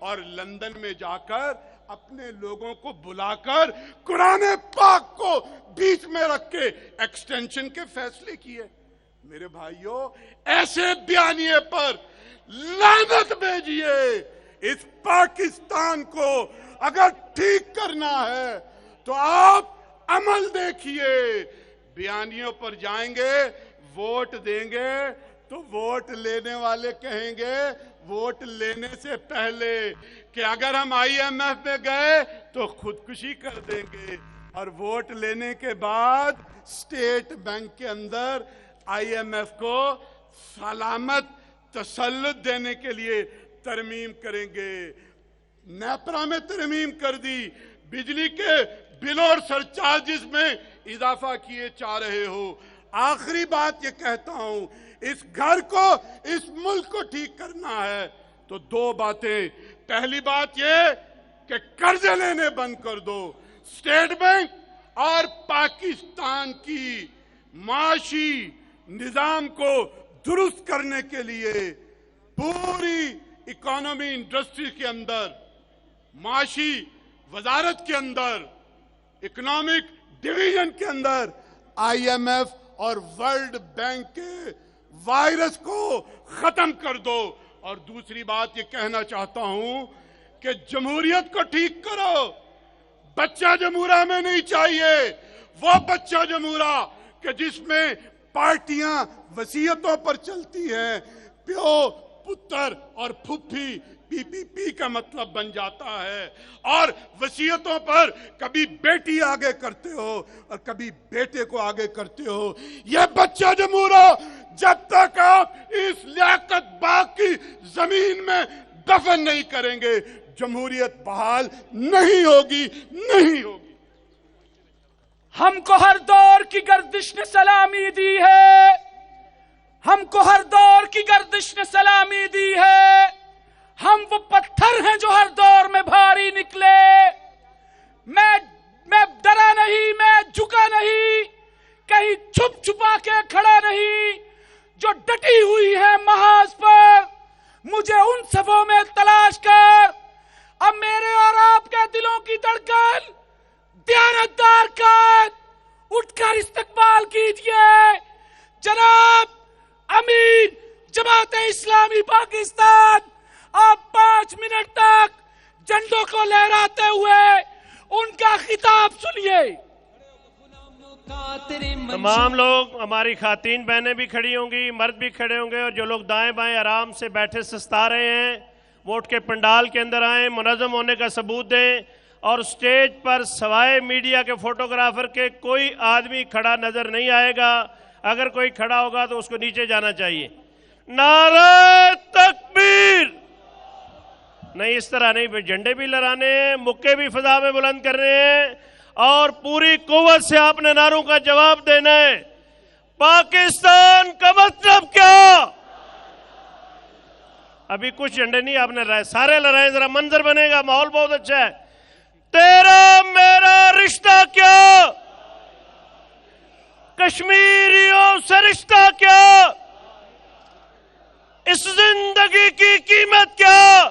اور لندن میں جا کر اپنے لوگوں کو بلا کر قرآن پاک کو بیچ میں رکھ کے ایکسٹینشن کے فیصلے کیے. میرے بھائیوں ایسے بیانیے پر لعنت بھیجیے. اس پاکستان کو اگر ٹھیک کرنا ہے تو آپ عمل دیکھیے. بیانیوں پر جائیں گے, ووٹ دیں گے تو ووٹ لینے والے کہیں گے ووٹ لینے سے پہلے کہ اگر ہم IMF میں گئے تو خودکشی کر دیں گے, اور ووٹ لینے کے بعد اسٹیٹ بینک کے اندر IMF کو سلامت تسلط دینے کے لیے ترمیم کریں گے. نیپرا میں ترمیم کر دی, بجلی کے بل اور سرچارجز میں اضافہ کیے جا رہے ہو. آخری بات یہ کہتا ہوں, اس گھر کو, اس ملک کو ٹھیک کرنا ہے تو دو باتیں. پہلی بات یہ کہ قرضے لینے بند کر دو. اسٹیٹ بینک اور پاکستان کی معاشی نظام کو درست کرنے کے لیے پوری اکانومی انڈسٹری کے اندر, معاشی وزارت کے اندر, اکنامک ڈویژن کے اندر IMF اور ورلڈ بینک کے وائرس کو ختم کر دو. اور دوسری بات یہ کہنا چاہتا ہوں کہ جمہوریت کو ٹھیک کرو. بچہ جمہوریہ میں نہیں چاہیے, وہ بچہ جمہوریہ کہ جس میں پارٹیاں وصیتوں پر چلتی ہیں. پیو, پتر اور پھپھی PPP کا مطلب بن جاتا ہے, اور وصیتوں پر کبھی بیٹی آگے کرتے ہو اور کبھی بیٹے کو آگے کرتے ہو. یہ بچہ جمہوریہ جب تک آپ اس لیاقت باغ کی زمین میں دفن نہیں کریں گے جمہوریت بحال نہیں ہوگی, نہیں ہوگی. ہم کو ہر دور کی گردش نے سلامی دی ہے, ہم کو ہر دور کی گردش نے سلامی دی ہے. ہم وہ پتھر ہیں جو ہر دور میں بھاری نکلے. میں ڈرا نہیں, میں جھکا نہیں, کہیں چھپ چھپا کے کھڑا نہیں. جو ڈٹی ہوئی ہے محاذ پر, مجھے ان صفوں میں تلاش کر. اب میرے اور آپ کے دلوں کی دھڑکن دیانتدار کر اٹھ کر استقبال کیجئے. جناب امین جماعت اسلامی پاکستان, آپ 5 منٹ تک جھنڈوں کو لہراتے ہوئے ان کا خطاب سنیے. تمام لوگ, ہماری خواتین بہنیں بھی کھڑی ہوں گی, مرد بھی کھڑے ہوں گے, اور جو لوگ دائیں بائیں آرام سے بیٹھے سستا رہے ہیں وہ اٹھ کے پنڈال کے اندر آئیں, منظم ہونے کا ثبوت دیں. اور سٹیج پر سوائے میڈیا کے فوٹوگرافر کے کوئی آدمی کھڑا نظر نہیں آئے گا. اگر کوئی کھڑا ہوگا تو اس کو نیچے جانا چاہیے. نعرہ تکبیر. نہیں, اس طرح نہیں, جھنڈے بھی لہرانے ہیں, مکے بھی فضا میں بلند کرنے ہیں, اور پوری قوت سے آپ نے نعروں کا جواب دینا ہے. پاکستان کا مطلب کیا؟ ابھی کچھ جھنڈے نہیں آپ نے لہرائے, سارے لہرائیں, ذرا منظر بنے گا, ماحول بہت اچھا ہے. تیرا میرا رشتہ کیا؟ کشمیریوں سے رشتہ کیا؟ اس زندگی کی قیمت کیا؟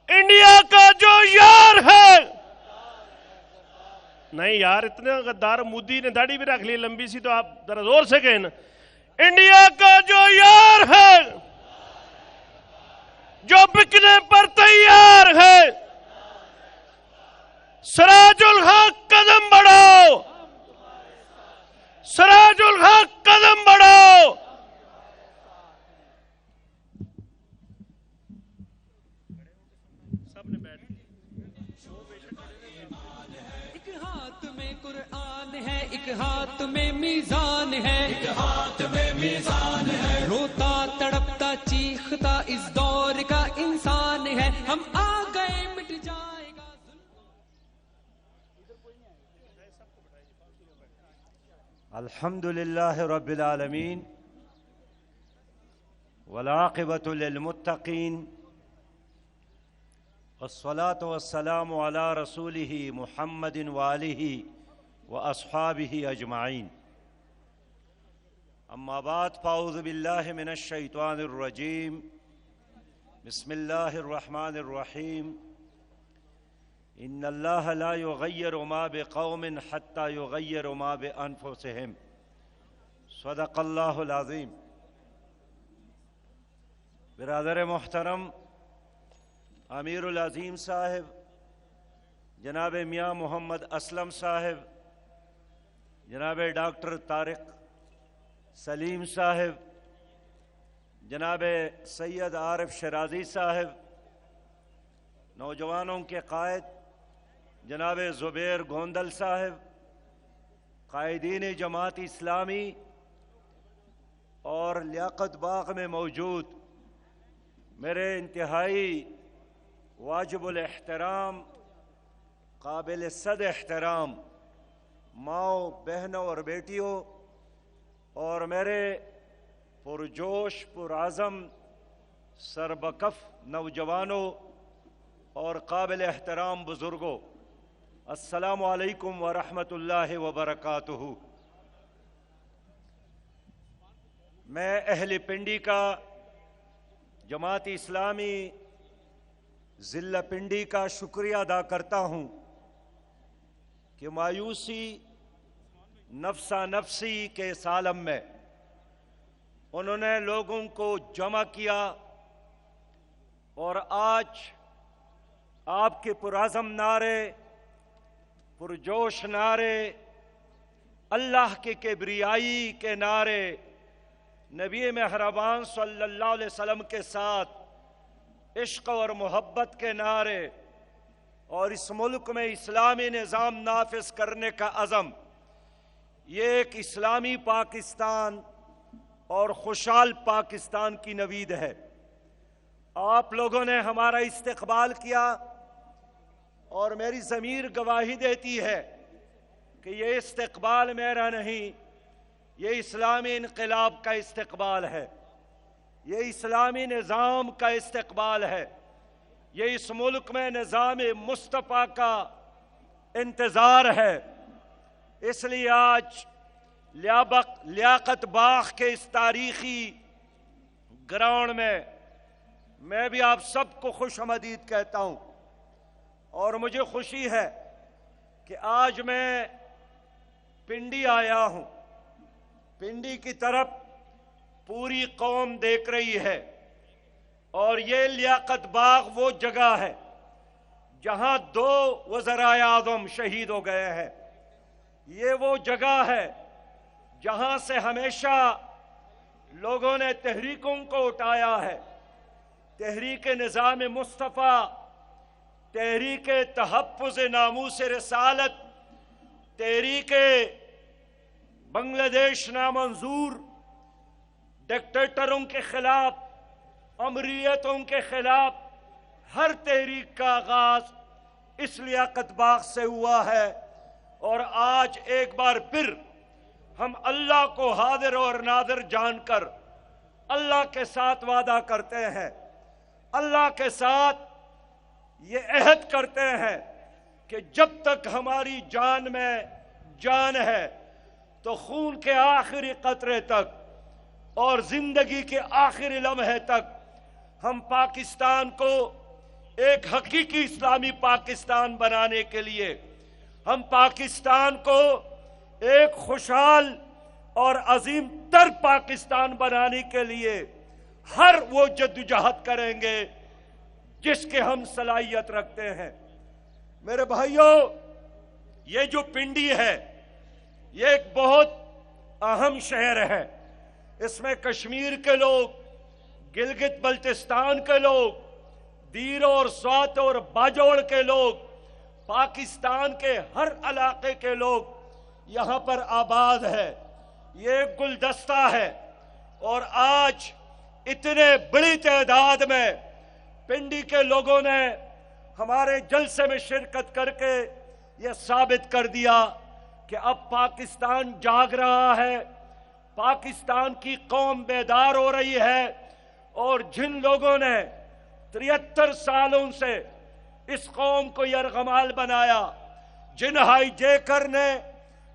انڈیا کا جو یار ہے. نہیں یار, اتنے غدار, مودی نے داڑھی بھی رکھ لی لمبی سی, تو آپ ذرا زور سے کہیں نا. انڈیا کا جو یار ہے, جو بکنے پر تیار ہے, سراج الحق قدم بڑھاؤ, سراج الحق قدم بڑھاؤ. ایک ہاتھ میں میزان ہے, ایک ہاتھ میں میزان ہے, روتا تڑپتا چیختا اس دور کا انسان ہے. ہم آ گئے مٹ جائے گا. الحمدللہ رب العالمین والعاقبۃ للمتقین والصلاة والسلام علی رسولہ محمد وآلہ وأصحابه أجمعين. أما بعد فأعوذ بالله من الشيطان الرجيم. بسم الله الرحمن الرحيم إن الله لا يغير ما بقوم حتى يغيروا ما بأنفسهم صدق الله العظيم. برادر محترم امیر العظیم صاحب جناب میاں محمد اسلم صاحب، جناب ڈاکٹر طارق سلیم صاحب، جناب سید عارف شرازی صاحب، نوجوانوں کے قائد جناب زبیر گوندل صاحب، قائدین جماعت اسلامی اور لیاقت باغ میں موجود میرے انتہائی واجب الاحترام قابل صد احترام ماؤں، بہنوں اور بیٹیوں، اور میرے پرجوش پرعزم سربکف نوجوانوں اور قابل احترام بزرگوں، السلام علیکم ورحمۃ اللہ وبرکاتہ. میں اہل پنڈی کا، جماعت اسلامی ضلع پنڈی کا شکریہ ادا کرتا ہوں کہ مایوسی نفسا نفسی کے اس عالم میں انہوں نے لوگوں کو جمع کیا اور آج آپ کے پرعزم نعرے، پرجوش نعرے، اللہ کے کبریائی کے نعرے، نبی مہربان صلی اللہ علیہ وسلم کے ساتھ عشق اور محبت کے نعرے اور اس ملک میں اسلامی نظام نافذ کرنے کا عزم، یہ ایک اسلامی پاکستان اور خوشحال پاکستان کی نوید ہے. آپ لوگوں نے ہمارا استقبال کیا اور میری ضمیر گواہی دیتی ہے کہ یہ استقبال میرا نہیں، یہ اسلامی انقلاب کا استقبال ہے، یہ اسلامی نظام کا استقبال ہے، یہ اس ملک میں نظام مصطفیٰ کا انتظار ہے. اس لیے آج لیاقت باغ کے اس تاریخی گراؤنڈ میں بھی آپ سب کو خوش آمدید کہتا ہوں، اور مجھے خوشی ہے کہ آج میں پنڈی آیا ہوں. پنڈی کی طرف پوری قوم دیکھ رہی ہے، اور یہ لیاقت باغ وہ جگہ ہے جہاں 2 وزرائے اعظم شہید ہو گئے ہیں. یہ وہ جگہ ہے جہاں سے ہمیشہ لوگوں نے تحریکوں کو اٹھایا ہے. تحریک نظام مصطفیٰ، تحریک تحفظ ناموس رسالت، تحریک بنگلہ دیش نامنظور، ڈکٹیٹروں کے خلاف، امریتوں کے خلاف ہر تحریک کا آغاز اس لیاقت باغ سے ہوا ہے. اور آج ایک بار پھر ہم اللہ کو حاضر اور ناظر جان کر اللہ کے ساتھ وعدہ کرتے ہیں، اللہ کے ساتھ یہ عہد کرتے ہیں کہ جب تک ہماری جان میں جان ہے تو خون کے آخری قطرے تک اور زندگی کے آخری لمحے تک ہم پاکستان کو ایک حقیقی اسلامی پاکستان بنانے کے لیے، ہم پاکستان کو ایک خوشحال اور عظیم تر پاکستان بنانے کے لیے ہر وہ جدوجہد کریں گے جس کے ہم صلاحیت رکھتے ہیں. میرے بھائیوں، یہ جو پنڈی ہے یہ ایک بہت اہم شہر ہے. اس میں کشمیر کے لوگ، گلگت بلتستان کے لوگ، دیر اور سوات اور باجوڑ کے لوگ، پاکستان کے ہر علاقے کے لوگ یہاں پر آباد ہے. یہ ایک گلدستہ ہے، اور آج اتنے بڑی تعداد میں پنڈی کے لوگوں نے ہمارے جلسے میں شرکت کر کے یہ ثابت کر دیا کہ اب پاکستان جاگ رہا ہے، پاکستان کی قوم بیدار ہو رہی ہے. اور جن لوگوں نے 73 سالوں سے اس قوم کو یرغمال بنایا، جن ہائی جیکر نے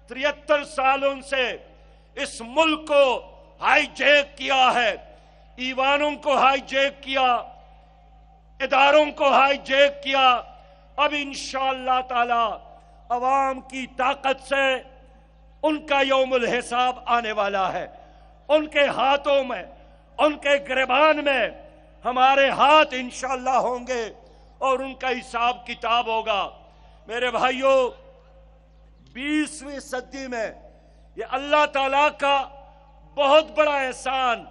73 سالوں سے اس ملک کو ہائی جیک کیا ہے، ایوانوں کو ہائی جیک کیا، اداروں کو ہائی جیک کیا. اب انشاءاللہ تعالی عوام کی طاقت سے ان کا یوم الحساب آنے والا ہے. ان کے ہاتھوں میں، ان کے گریبان میں ہمارے ہاتھ انشاءاللہ ہوں گے اور ان کا حساب کتاب ہوگا. میرے بھائیوں، 20ویں صدی میں یہ اللہ تعالیٰ کا بہت بڑا احسان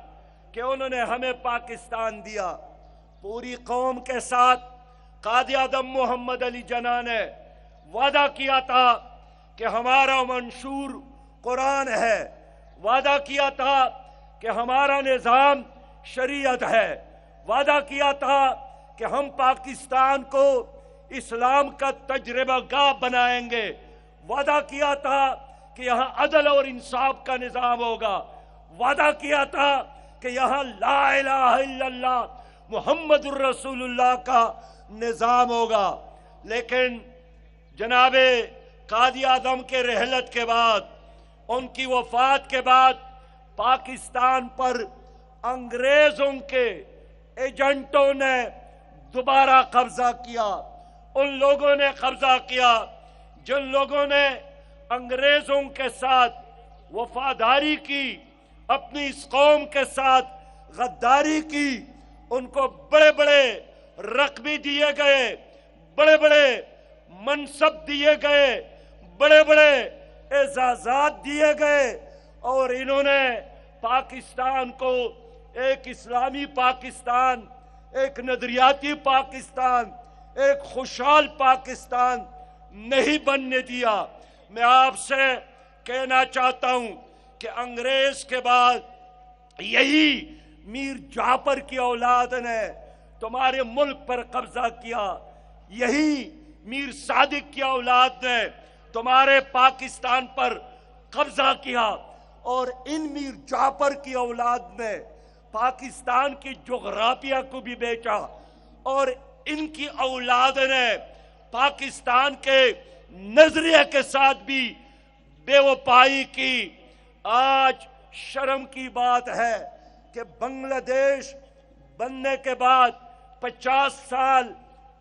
کہ انہوں نے ہمیں پاکستان دیا. پوری قوم کے ساتھ قائد اعظم محمد علی جناح نے وعدہ کیا تھا کہ ہمارا منشور قرآن ہے، وعدہ کیا تھا کہ ہمارا نظام شریعت ہے، وعدہ کیا تھا کہ ہم پاکستان کو اسلام کا تجربہ گاہ بنائیں گے، وعدہ کیا تھا کہ یہاں عدل اور انصاف کا نظام ہوگا، وعدہ کیا تھا کہ یہاں لا الہ الا اللہ محمد الرسول اللہ کا نظام ہوگا. لیکن جناب قائد اعظم کے رحلت کے بعد، ان کی وفات کے بعد، پاکستان پر انگریزوں کے ایجنٹوں نے دوبارہ قبضہ کیا. ان لوگوں نے قبضہ کیا جن لوگوں نے انگریزوں کے ساتھ وفاداری کی، اپنی اس قوم کے ساتھ غداری کی. ان کو بڑے بڑے رقبے دیے گئے، بڑے بڑے منصب دیے گئے، بڑے بڑے اعزازات دیے گئے، اور انہوں نے پاکستان کو ایک اسلامی پاکستان، ایک نظریاتی پاکستان، ایک خوشحال پاکستان نہیں بننے دیا. میں آپ سے کہنا چاہتا ہوں کہ انگریز کے بعد یہی میر جعفر کی اولاد نے تمہارے ملک پر قبضہ کیا، یہی میر صادق کی اولاد نے تمہارے پاکستان پر قبضہ کیا، اور ان میر جعفر کی اولاد نے پاکستان کی جغرافیہ کو بھی بیچا، اور ان کی اولاد نے پاکستان کے نظریے کے ساتھ بھی بے وفائی کی. آج شرم کی بات ہے کہ بنگلہ دیش بننے کے بعد 50 سال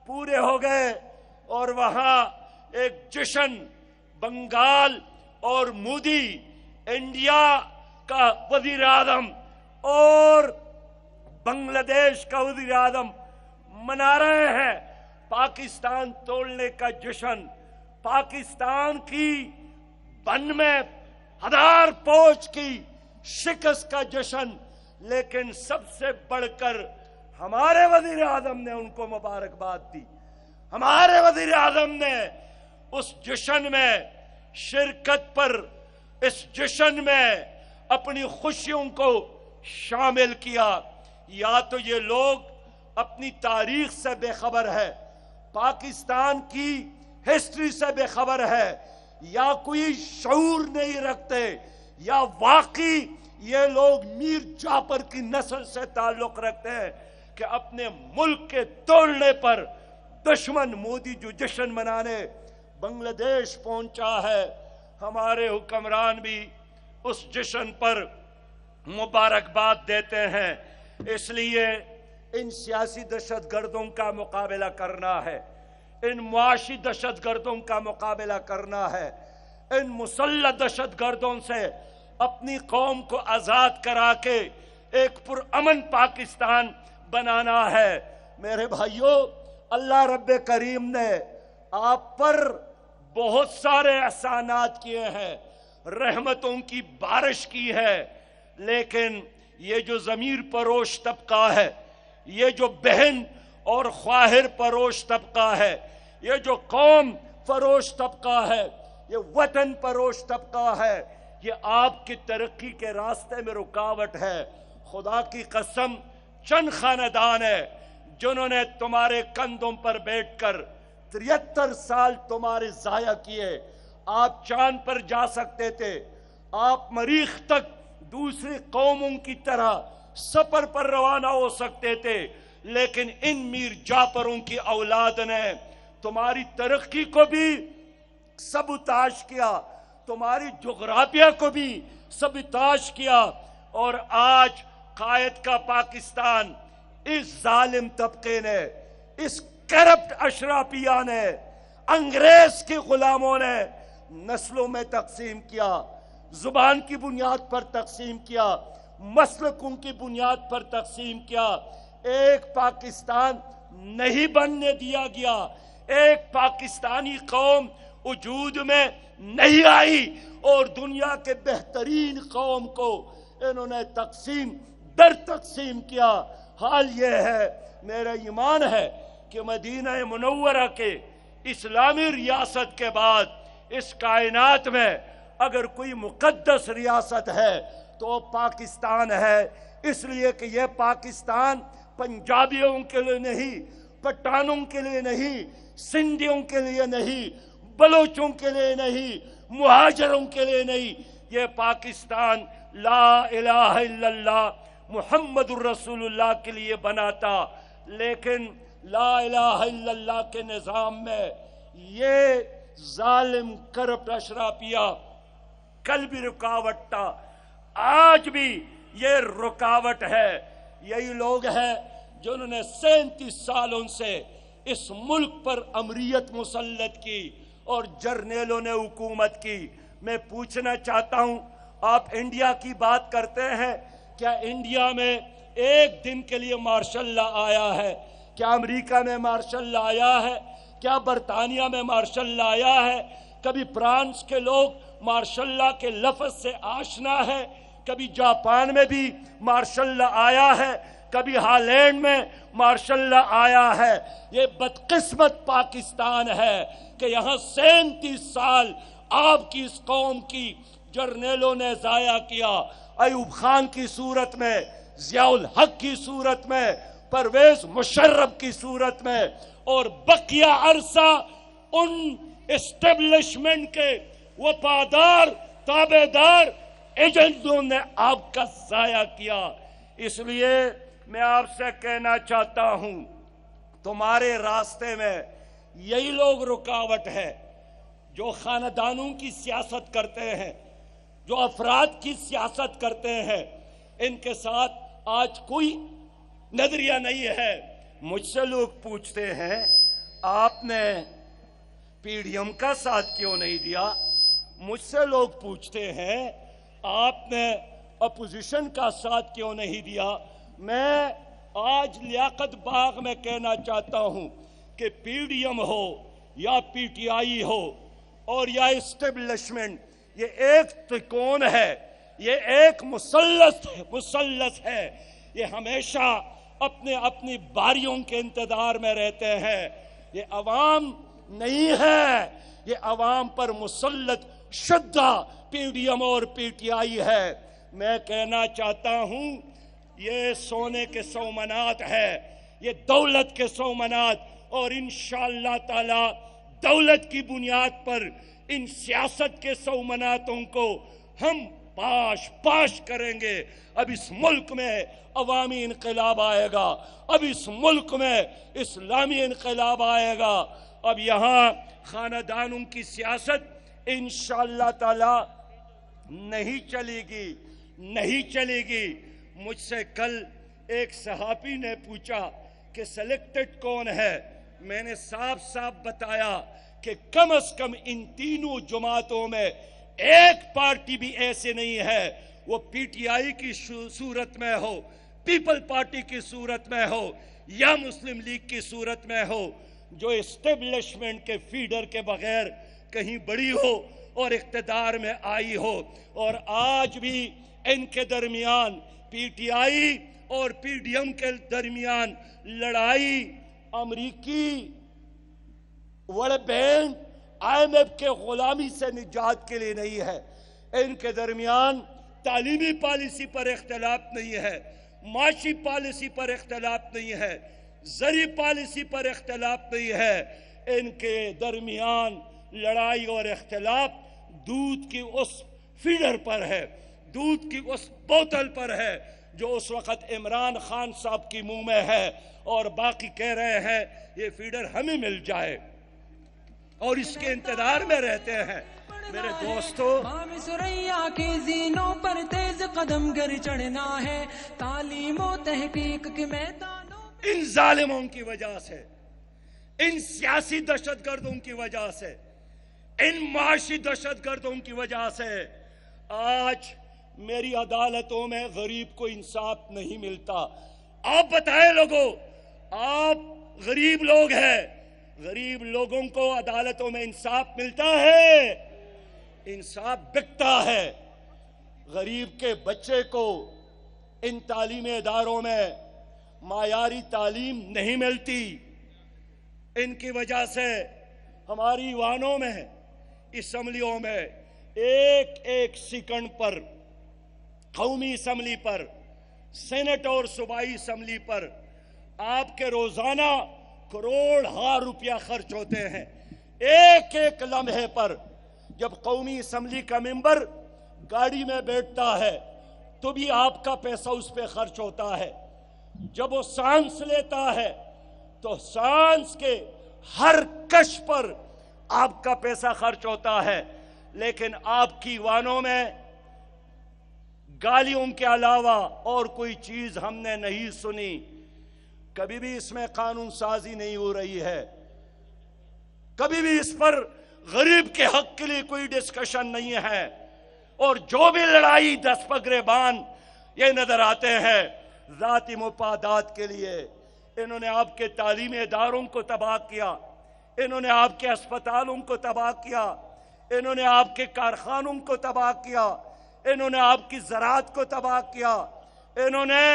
پورے ہو گئے، اور وہاں ایک جشن، بنگال اور مودی انڈیا کا وزیر اعظم اور بنگلہ دیش کا وزیر اعظم منا رہے ہیں پاکستان توڑنے کا جشن، پاکستان کی بن میں 1000 فوج کی شکست کا جشن. لیکن سب سے بڑھ کر ہمارے وزیر اعظم نے ان کو مبارکباد دی. ہمارے وزیر اعظم نے اس جشن میں شرکت پر، اس جشن میں اپنی خوشیوں کو شامل کیا. یا تو یہ لوگ اپنی تاریخ سے بے خبر ہے، پاکستان کی ہسٹری سے بے خبر ہے، یا کوئی شعور نہیں رکھتے، یا واقعی یہ لوگ میر جعفر کی نسل سے تعلق رکھتے ہیں کہ اپنے ملک کے توڑنے پر دشمن مودی جو جشن منانے بنگلہ دیش پہنچا ہے، ہمارے حکمران بھی اس جشن پر مبارکباد دیتے ہیں. اس لیے ان سیاسی دہشت گردوں کا مقابلہ کرنا ہے، ان معاشی دہشت گردوں کا مقابلہ کرنا ہے، ان مسلح دہشت گردوں سے اپنی قوم کو آزاد کرا کے ایک پرامن پاکستان بنانا ہے. میرے بھائیوں، اللہ رب کریم نے آپ پر بہت سارے احسانات کیے ہیں، رحمتوں کی بارش کی ہے، لیکن یہ جو ضمیر پروش طبقہ ہے، یہ جو بہن اور خواہر پروش طبقہ ہے، یہ جو قوم فروش طبقہ ہے، یہ وطن پروش طبقہ ہے، یہ آپ کی ترقی کے راستے میں رکاوٹ ہے. خدا کی قسم، چند خاندان ہے جنہوں نے تمہارے کندھوں پر بیٹھ کر 73 سال تمہارے ضائع کیے. آپ چاند پر جا سکتے تھے، آپ مریخ تک دوسری قوموں کی طرح سفر پر روانہ ہو سکتے تھے، لیکن ان میر جعفروں کی اولاد نے تمہاری ترقی کو بھی سبوتاش کیا، تمہاری جغرافیہ کو بھی سبوتاش کیا، اور آج قائد کا پاکستان اس ظالم طبقے نے، اس کرپٹ اشرافیہ نے، انگریز کے غلاموں نے نسلوں میں تقسیم کیا، زبان کی بنیاد پر تقسیم کیا، مسلکوں کی بنیاد پر تقسیم کیا. ایک پاکستان نہیں بننے دیا گیا، ایک پاکستانی قوم وجود میں نہیں آئی، اور دنیا کے بہترین قوم کو انہوں نے تقسیم در تقسیم کیا. حال یہ ہے، میرا ایمان ہے کہ مدینہ منورہ کے اسلامی ریاست کے بعد اس کائنات میں اگر کوئی مقدس ریاست ہے تو پاکستان ہے. اس لیے کہ یہ پاکستان پنجابیوں کے لیے نہیں، پٹھانوں کے لیے نہیں، سندھیوں کے لیے نہیں، بلوچوں کے لیے نہیں، مہاجروں کے لیے نہیں. یہ پاکستان لا الہ الا اللہ محمد الرسول اللہ کے لیے بنا تھا، لیکن لا الہ الا اللہ کے نظام میں یہ ظالم کرپٹ اشرافیہ کل بھی رکاوٹ تھا، آج بھی یہ رکاوٹ ہے. یہی لوگ ہیں جنہوں نے 37 سالوں سے اس ملک پر امریت مسلط کی اور جرنیلوں نے حکومت کی. میں پوچھنا چاہتا ہوں، آپ انڈیا کی بات کرتے ہیں، کیا انڈیا میں ایک دن کے لیے مارشل لا آیا ہے؟ کیا امریکہ میں مارشل لا آیا ہے؟ کیا برطانیہ میں مارشل لا آیا ہے؟ کبھی فرانس کے لوگ مارشل لا کے لفظ سے آشنا ہے، کبھی جاپان میں بھی مارشل لا آیا ہے، کبھی ہالینڈ میں مارشل لا آیا ہے. یہ بدقسمت پاکستان ہے کہ یہاں 37 سال آپ کی اس قوم کی جرنیلوں نے ضائع کیا. ایوب خان کی صورت میں، ضیاء الحق کی صورت میں، پرویز مشرف کی صورت میں، اور بقیہ عرصہ ان اسٹیبلشمنٹ کے وفادار تابع دار ایجنٹوں نے آپ کا ضائع کیا. اس لیے میں آپ سے کہنا چاہتا ہوں، تمہارے راستے میں یہی لوگ رکاوٹ ہے جو خاندانوں کی سیاست کرتے ہیں، جو افراد کی سیاست کرتے ہیں. ان کے ساتھ آج کوئی نظریہ نہیں ہے. مجھ سے لوگ پوچھتے ہیں آپ نے پی ڈی ایم کا ساتھ کیوں نہیں دیا؟ مجھ سے لوگ پوچھتے ہیں آپ نے اپوزیشن کا ساتھ کیوں نہیں دیا؟ میں آج لیاقت باغ میں کہنا چاہتا ہوں کہ پی ڈی ایم ہو یا پی ٹی آئی ہو اور یا اسٹیبلشمنٹ، یہ ایک ترکون ہے، یہ ایک مثلث ہے. یہ ہمیشہ اپنی باریوں کے انتظار میں رہتے ہیں. یہ عوام نہیں ہے، یہ عوام پر مسلط شدہ پی ڈی ایم اور پی ٹی آئی ہے. میں کہنا چاہتا ہوں یہ سونے کے سومنات ہے، یہ دولت کے سومنات، اور انشاءاللہ تعالی دولت کی بنیاد پر ان سیاست کے سومناتوں کو ہم پاش کریں گے. اب اس ملک میں عوامی انقلاب آئے گا، اب اس ملک میں اسلامی انقلاب آئے گا. اب یہاں خاندانوں کی سیاست انشاءاللہ تعالی نہیں چلے گی. مجھ سے کل ایک صحافی نے پوچھا کہ سلیکٹڈ کون ہے؟ میں نے صاف بتایا کہ کم از کم ان تینوں جماعتوں میں ایک پارٹی بھی ایسے نہیں ہے، وہ پی ٹی آئی کی صورت میں ہو، پیپل پارٹی کی صورت میں ہو یا مسلم لیگ کی صورت میں ہو، جو اسٹیبلشمنٹ کے فیڈر کے بغیر کہیں بڑی ہو اور اقتدار میں آئی ہو. اور آج بھی ان کے درمیان، پی ٹی آئی اور پی ڈی ایم کے درمیان لڑائی امریکی World Bank I M F کے غلامی سے نجات کے لیے نہیں ہے. ان کے درمیان تعلیمی پالیسی پر اختلاف نہیں ہے، معاشی پالیسی پر اختلاف نہیں ہے، زرعی پالیسی پر اختلاف نہیں ہے. ان کے درمیان لڑائی اور اختلاف دودھ کی اس فیڈر پر ہے، دودھ کی اس بوتل پر ہے جو اس وقت عمران خان صاحب کی منہ میں ہے، اور باقی کہہ رہے ہیں یہ فیڈر ہمیں مل جائے اور اس کے انتظار میں رہتے ہیں. میرے دوستو، سریا کے زینوں پر تیز قدم گر چڑھنا ہے، تعلیم و تحقیق کے میدانوں ان ظالموں کی وجہ سے ان سیاسی دہشت گردوں کی وجہ سے، ان معاشی دہشت گردوں کی وجہ سے آج میری عدالتوں میں غریب کو انصاف نہیں ملتا۔ آپ بتائیں لوگوں، آپ غریب لوگ ہیں، غریب لوگوں کو عدالتوں میں انصاف ملتا ہے؟ انصاف بکتا ہے۔ غریب کے بچے کو ان تعلیمی اداروں میں معیاری تعلیم نہیں ملتی۔ ان کی وجہ سے ہماری ایوانوں میں، اسمبلیوں میں ایک ایک سیکنڈ پر، قومی اسمبلی پر، سینٹ اور صوبائی اسمبلی پر آپ کے روزانہ کروڑ روپیہ خرچ ہوتے ہیں۔ ایک ایک لمحے پر جب قومی اسمبلی کا ممبر گاڑی میں بیٹھتا ہے تو بھی آپ کا پیسہ اس پہ خرچ ہوتا ہے۔ جب وہ سانس لیتا ہے تو سانس کے ہر کش پر آپ کا پیسہ خرچ ہوتا ہے، لیکن آپ کی ایوانوں میں گالیوں کے علاوہ اور کوئی چیز ہم نے نہیں سنی۔ کبھی بھی اس میں قانون سازی نہیں ہو رہی ہے، کبھی بھی اس پر غریب کے حق کے لیے کوئی ڈسکشن نہیں ہے، اور جو بھی لڑائی دس پگرے بان یہ نظر آتے ہیں ذاتی مفادات کے لیے۔ انہوں نے آپ کے تعلیمی اداروں کو تباہ کیا، انہوں نے آپ کے اسپتالوں کو تباہ کیا، انہوں نے آپ کے کارخانوں کو تباہ کیا، انہوں نے آپ کی زراعت کو تباہ کیا، انہوں نے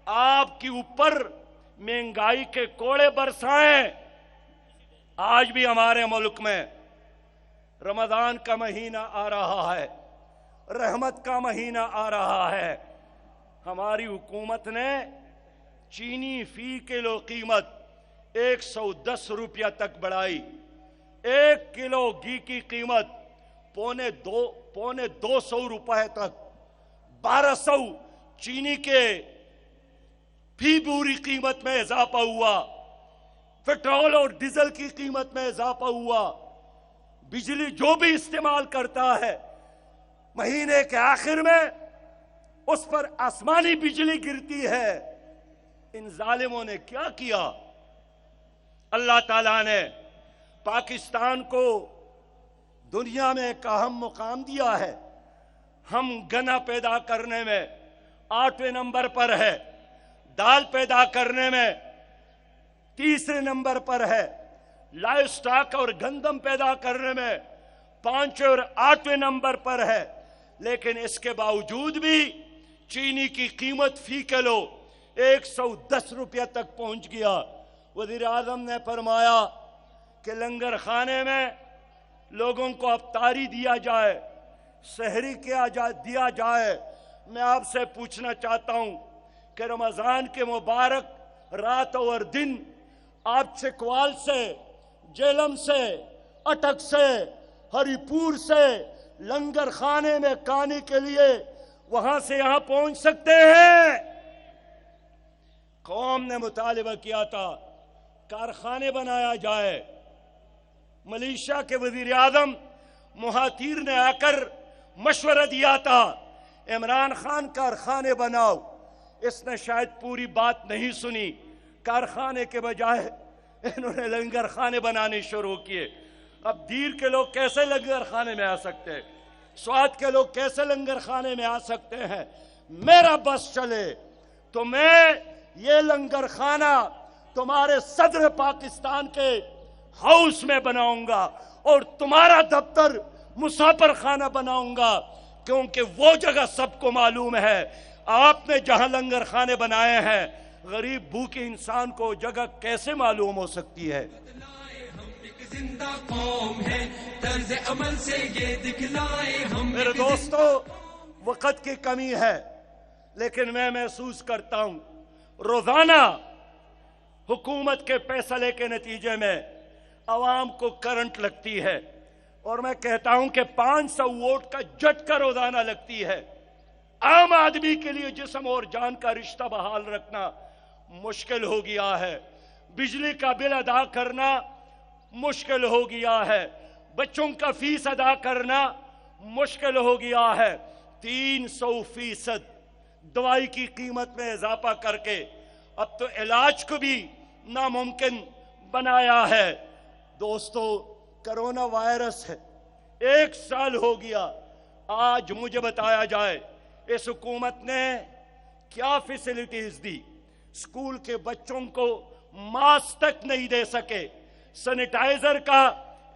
آپ کے اوپر مہنگائی کے کوڑے برسائے۔ آج بھی ہمارے ملک میں رمضان کا مہینہ آ رہا ہے، رحمت کا مہینہ آ رہا ہے، ہماری حکومت نے چینی فی کلو قیمت 110 روپیہ تک بڑھائی، 1 کلو گھی کی قیمت پونے 200 روپے تک، 1200 چینی کے فی بوری قیمت میں اضافہ ہوا، پیٹرول اور ڈیزل کی قیمت میں اضافہ ہوا، بجلی جو بھی استعمال کرتا ہے مہینے کے آخر میں اس پر آسمانی بجلی گرتی ہے۔ ان ظالموں نے کیا کیا؟ اللہ تعالیٰ نے پاکستان کو دنیا میں ایک اہم مقام دیا ہے۔ ہم گنا پیدا کرنے میں 8ویں نمبر پر ہے، دال پیدا کرنے میں 3رے نمبر پر ہے، لائف سٹاک اور گندم پیدا کرنے میں 5ویں اور 8ویں نمبر پر ہے، لیکن اس کے باوجود بھی چینی کی قیمت فی کلو 110 روپیہ تک پہنچ گیا۔ وزیر اعظم نے فرمایا کہ لنگر خانے میں لوگوں کو افطاری دیا جائے، سحری دیا جائے۔ میں آپ سے پوچھنا چاہتا ہوں کہ رمضان کے مبارک رات اور دن آپ چکوال سے، جیلم سے، اٹک سے، ہری پور سے لنگر خانے میں کھانے کے لیے وہاں سے یہاں پہنچ سکتے ہیں؟ قوم نے مطالبہ کیا تھا کارخانے بنایا جائے۔ ملیشیا کے وزیر اعظم مہاتیر نے آ کر مشورہ دیا تھا عمران خان کارخانے بناؤ، اس نے شاید پوری بات نہیں سنی، کارخانے کے بجائے انہوں نے لنگر خانے بنانے شروع کیے۔ اب دیر کے لوگ کیسے لنگر خانے میں آ سکتے ہیں؟ سوات کے لوگ کیسے لنگر خانے میں آ سکتے ہیں؟ میرا بس چلے تو میں یہ لنگر خانہ تمہارے صدر پاکستان کے ہاؤس میں بناؤں گا اور تمہارا دفتر مسافر خانہ بناؤں گا، کیونکہ وہ جگہ سب کو معلوم ہے۔ آپ نے جہاں لنگر خانے بنائے ہیں، غریب بھوکے انسان کو جگہ کیسے معلوم ہو سکتی ہے؟ زندہ قوم ہے، طرز عمل سے یہ دکھلائے ہم۔ میرے دوستو، وقت کی کمی ہے، لیکن میں محسوس کرتا ہوں روزانہ حکومت کے فیصلے کے نتیجے میں عوام کو کرنٹ لگتی ہے، اور میں کہتا ہوں کہ 500 ووٹ کا جھٹکا روزانہ لگتی ہے۔ عام آدمی کے لیے جسم اور جان کا رشتہ بحال رکھنا مشکل ہو گیا ہے، بجلی کا بل ادا کرنا مشکل ہو گیا ہے، بچوں کا فیس ادا کرنا مشکل ہو گیا ہے، 300% دوائی کی قیمت میں اضافہ کر کے اب تو علاج کو بھی ناممکن بنایا ہے۔ دوستو، کرونا وائرس ہے، 1 سال ہو گیا، آج مجھے بتایا جائے اس حکومت نے کیا فیسلٹیز دی؟ اسکول کے بچوں کو ماسک تک نہیں دے سکے، سینیٹائزر کا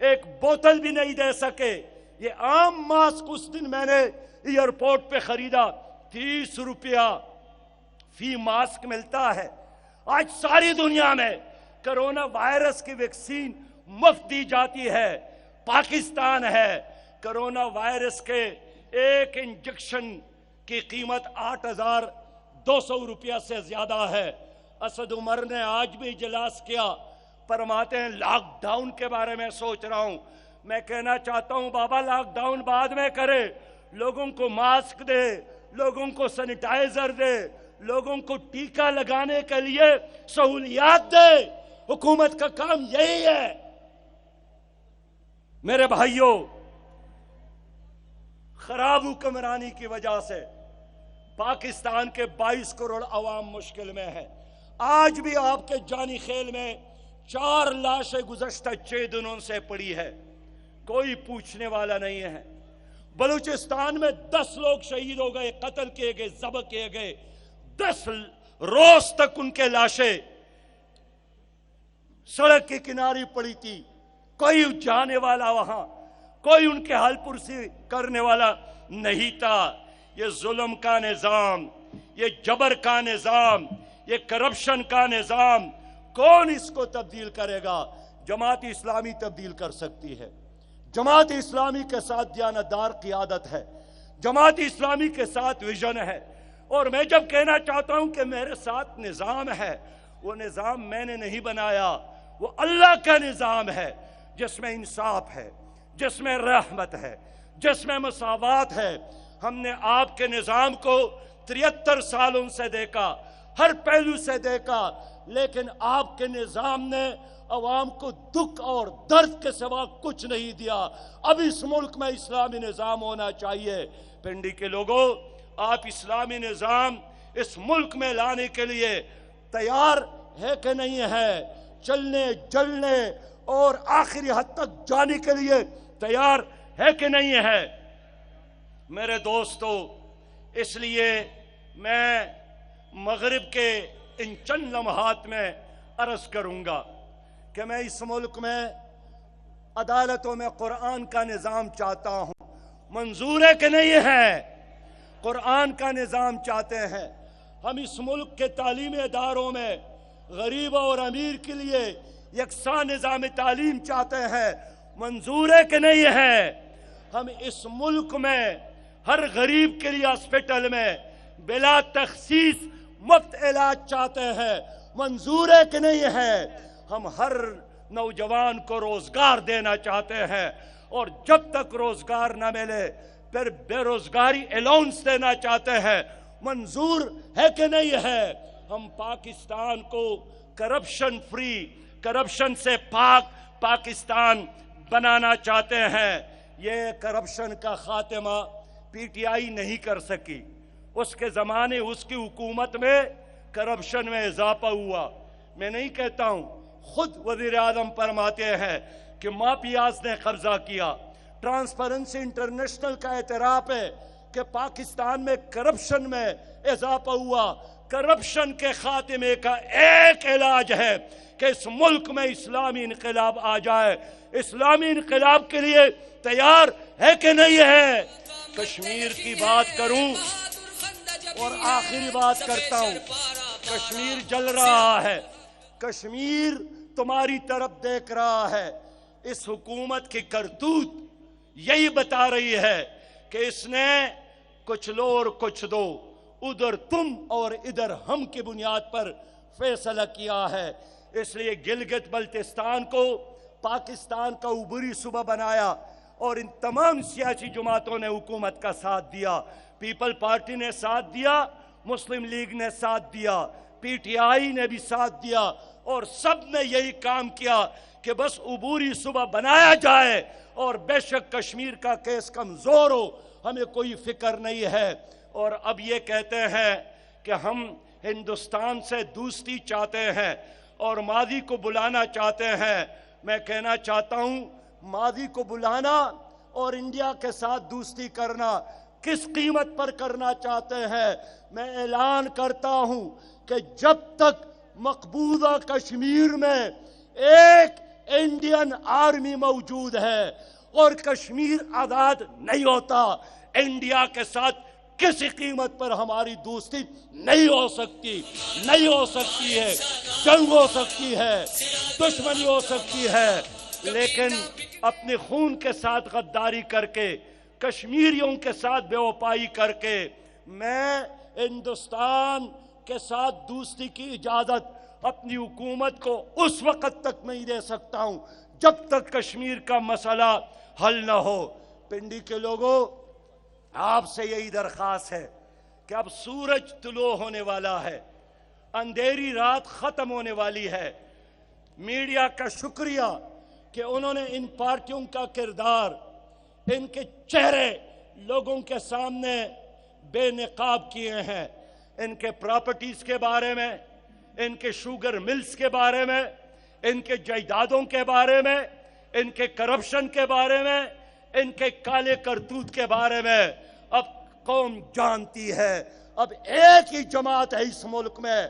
ایک بوتل بھی نہیں دے سکے۔ یہ عام ماسک اس دن میں نے ایئرپورٹ پہ خریدا، 30 روپیہ فی ماسک ملتا ہے۔ آج ساری دنیا میں کرونا وائرس کی ویکسین مفت دی جاتی ہے۔ پاکستان ہے، کرونا وائرس کے ایک انجیکشن کی قیمت 8,200 روپیہ سے زیادہ ہے۔ اسد عمر نے آج بھی اجلاس کیا، فرماتے ہیں لاک ڈاؤن کے بارے میں سوچ رہا ہوں۔ میں کہنا چاہتا ہوں بابا لاک ڈاؤن بعد میں کرے، لوگوں کو ماسک دے، لوگوں کو سینیٹائزر دے، لوگوں کو ٹیکہ لگانے کے لیے سہولیات دے۔ حکومت کا کام یہی ہے۔ میرے بھائیوں، خراب حکمرانی کی وجہ سے پاکستان کے 22 کروڑ عوام مشکل میں ہے۔ آج بھی آپ کے جانی خیل میں 4 لاشیں گزشتہ 6 دنوں سے پڑی ہے، کوئی پوچھنے والا نہیں ہے۔ بلوچستان میں 10 لوگ شہید ہو گئے، قتل کیے گئے، ذبح کیے گئے۔ 10 روز تک ان کے لاشیں سڑک کے کنارے پڑی تھی، کوئی جانے والا وہاں، کوئی ان کے حال پرسی کرنے والا نہیں تھا۔ یہ ظلم کا نظام، یہ جبر کا نظام، یہ کرپشن کا نظام کون اس کو تبدیل کرے گا؟ جماعت اسلامی تبدیل کر سکتی ہے۔ جماعت اسلامی کے ساتھ دیانتدار قیادت ہے، جماعت اسلامی کے ساتھ ویژن ہے۔ اور میں جب کہنا چاہتا ہوں کہ میرے ساتھ نظام ہے، وہ نظام میں نے نہیں بنایا، وہ اللہ کا نظام ہے، جس میں انصاف ہے، جس میں رحمت ہے، جس میں مساوات ہے۔ ہم نے آپ کے نظام کو 73 سالوں سے دیکھا، ہر پہلو سے دیکھا، لیکن آپ کے نظام نے عوام کو دکھ اور درد کے سوا کچھ نہیں دیا۔ اب اس ملک میں اسلامی نظام ہونا چاہیے۔ پنڈی کے لوگوں، آپ اسلامی نظام اس ملک میں لانے کے لیے تیار ہے کہ نہیں ہے؟ چلنے جلنے اور آخری حد تک جانے کے لیے تیار ہے کہ نہیں ہے؟ میرے دوستو، اس لیے میں مغرب کے ان چند لمحات میں عرض کروں گا کہ میں اس ملک میں عدالتوں میں قرآن کا نظام چاہتا ہوں۔ منظور ہے کہ نہیں ہے؟ قرآن کا نظام چاہتے ہیں۔ ہم اس ملک کے تعلیمی اداروں میں غریب اور امیر کے لیے یکساں نظام تعلیم چاہتے ہیں۔ منظور ہے کہ نہیں ہے؟ ہم اس ملک میں ہر غریب کے لیے ہاسپٹل میں بلا تخصیص مفت علاج چاہتے ہیں۔ منظور ہے کہ نہیں ہے؟ ہم ہر نوجوان کو روزگار دینا چاہتے ہیں، اور جب تک روزگار نہ ملے پھر بے روزگاری الاؤنس دینا چاہتے ہیں۔ منظور ہے کہ نہیں ہے؟ ہم پاکستان کو کرپشن فری، کرپشن سے پاک پاکستان بنانا چاہتے ہیں۔ یہ کرپشن کا خاتمہ پی ٹی آئی نہیں کر سکی۔ اس کے زمانے اس کی حکومت میں کرپشن میں اضافہ ہوا۔ میں نہیں کہتا ہوں، خود وزیر اعظم فرماتے ہیں کہ مافیاز نے قبضہ کیا۔ ٹرانسپیرنسی انٹرنیشنل کا اعتراف ہے کہ پاکستان میں کرپشن میں اضافہ ہوا۔ کرپشن کے خاتمے کا ایک علاج ہے کہ اس ملک میں اسلامی انقلاب آ جائے۔ اسلامی انقلاب کے لیے تیار ہے کہ نہیں ہے؟ کشمیر کی بات کروں اور آخری بات کرتا ہوں۔ کشمیر جل رہا ہے، کشمیر تمہاری طرف دیکھ رہا ہے۔ اس حکومت کی کرتوت یہی بتا رہی ہے کہ اس نے کچھ لو اور کچھ دو، ادھر تم اور ادھر ہم کی بنیاد پر فیصلہ کیا ہے۔ اس لیے گلگت بلتستان کو پاکستان کا عبوری صوبہ بنایا، اور ان تمام سیاسی جماعتوں نے حکومت کا ساتھ دیا۔ پیپل پارٹی نے ساتھ دیا، مسلم لیگ نے ساتھ دیا، پی ٹی آئی نے بھی ساتھ دیا، اور سب نے یہی کام کیا کہ بس عبوری صوبہ بنایا جائے، اور بے شک کشمیر کا کیس کمزور ہو، ہمیں کوئی فکر نہیں ہے۔ اور اب یہ کہتے ہیں کہ ہم ہندوستان سے دوستی چاہتے ہیں، اور ماضی کو بلانا چاہتے ہیں. میں کہنا چاہتا ہوں ماضی کو بلانا اور انڈیا کے ساتھ دوستی کرنا کس قیمت پر کرنا چاہتے ہیں؟ میں اعلان کرتا ہوں کہ جب تک مقبوضہ کشمیر میں ایک انڈین آرمی موجود ہے اور کشمیر آزاد نہیں ہوتا، انڈیا کے ساتھ کسی قیمت پر ہماری دوستی نہیں ہو سکتی. نہیں ہو سکتی ہے. جنگ ہو سکتی ہے، دشمنی ہو سکتی ہے، لیکن اپنے خون کے ساتھ غداری کر کے، کشمیریوں کے ساتھ بے وفائی کر کے میں ہندوستان کے ساتھ دوستی کی اجازت اپنی حکومت کو اس وقت تک نہیں دے سکتا ہوں جب تک کشمیر کا مسئلہ حل نہ ہو. پنڈی کے لوگوں، آپ سے یہی درخواست ہے کہ اب سورج طلوع ہونے والا ہے، اندھیری رات ختم ہونے والی ہے. میڈیا کا شکریہ کہ انہوں نے ان پارٹیوں کا کردار، ان کے چہرے لوگوں کے سامنے بے نقاب کیے ہیں. ان کے پراپرٹیز کے بارے میں، ان کے شوگر ملز کے بارے میں، ان کے جائیدادوں کے بارے میں، ان کے کرپشن کے بارے میں، ان کے کالے کرتوت کے بارے میں اب قوم جانتی ہے. اب ایک ہی جماعت ہے اس ملک میں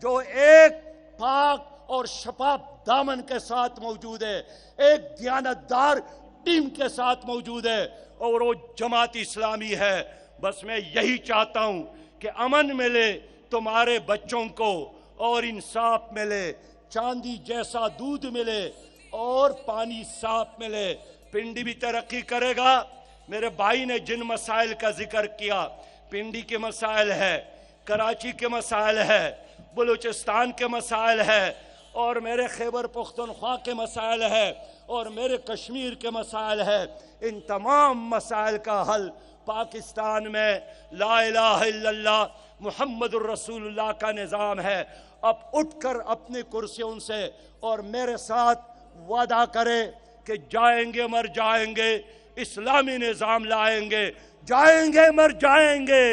جو ایک پاک اور شفاف دامن کے ساتھ موجود ہے، ایک دیانتدار ٹیم کے ساتھ موجود ہے، اور وہ جماعت اسلامی ہے. بس میں یہی چاہتا ہوں کہ امن ملے تمہارے بچوں کو اور انصاف ملے، چاندی جیسا دودھ ملے اور پانی صاف ملے. پنڈی بھی ترقی کرے گا. میرے بھائی نے جن مسائل کا ذکر کیا، پنڈی کے مسائل ہے، کراچی کے مسائل ہے، بلوچستان کے مسائل ہے، اور میرے خیبر پختونخوا کے مسائل ہے، اور میرے کشمیر کے مسائل ہے. ان تمام مسائل کا حل پاکستان میں لا الہ الا اللہ محمد الرسول اللہ کا نظام ہے. اب اٹھ کر اپنی کرسیوں سے اور میرے ساتھ وعدہ کرے کہ جائیں گے مر جائیں گے، اسلامی نظام لائیں گے. جائیں گے مر جائیں گے،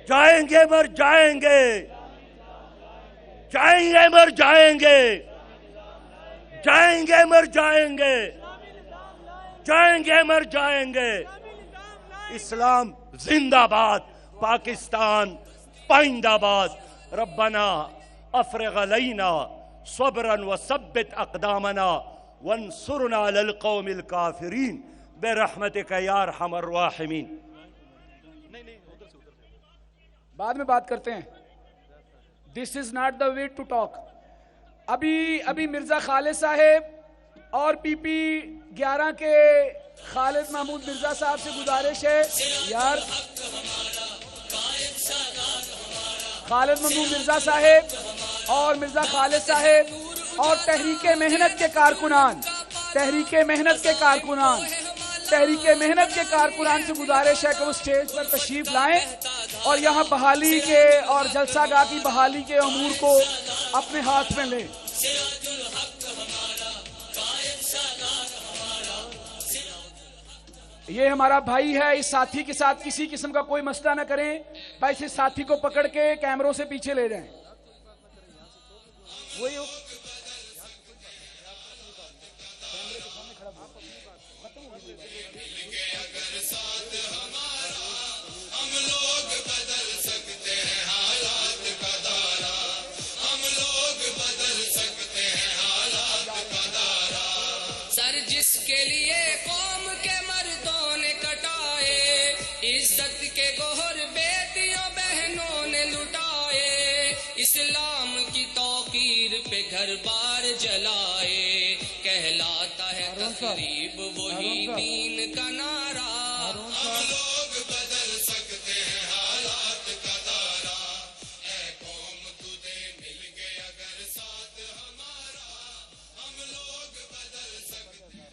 جائیں گے مر جائیں گے، جائیں گے مر جائیں گے، جائیں گے مر جائیں گے، جائیں گے مر جائیں گے. اسلام زندہ باد، پاکستان پائندہ باد. ربنا افرغ علینا صبرا وثبت اقدامنا وانصرنا علی القوم الکافرین برحمتک یا ارحم الراحمین. بعد میں بات کرتے ہیں. This is not the way to talk. ابھی مرزا خالد صاحب اور پی پی 11 کے خالد محمود مرزا صاحب سے گزارش ہے یار، خالد محمود مرزا صاحب اور مرزا خالد صاحب اور تحریک محنت کے کارکنان سے گزارش ہے کہ وہ اسٹیج پر تشریف لائیں اور یہاں بحالی کے اور جلسہ گاہ کی بحالی کے امور کو اپنے ہاتھ میں لیں. یہ ہمارا بھائی ہے، اس ساتھی کے ساتھ کسی قسم کا کوئی مسئلہ نہ کریں. بھائی اس ساتھی کو پکڑ کے کیمروں سے پیچھے لے جائیں. سر جس کے لیے قوم کے مردوں نے کٹائے، عزت کے گوہر بیٹیوں بہنوں نے لٹائے، اسلام کی توقیر پہ گھر بار جلائے، کہلاتا ہے تقریب وہی دین کا نعرہ. ہم لوگ بدل سکتے ہیں حالات کا دارا، اے قوم تجھے مل گئے اگر ساتھ ہمارا، ہم لوگ بدل سکتے ہیں.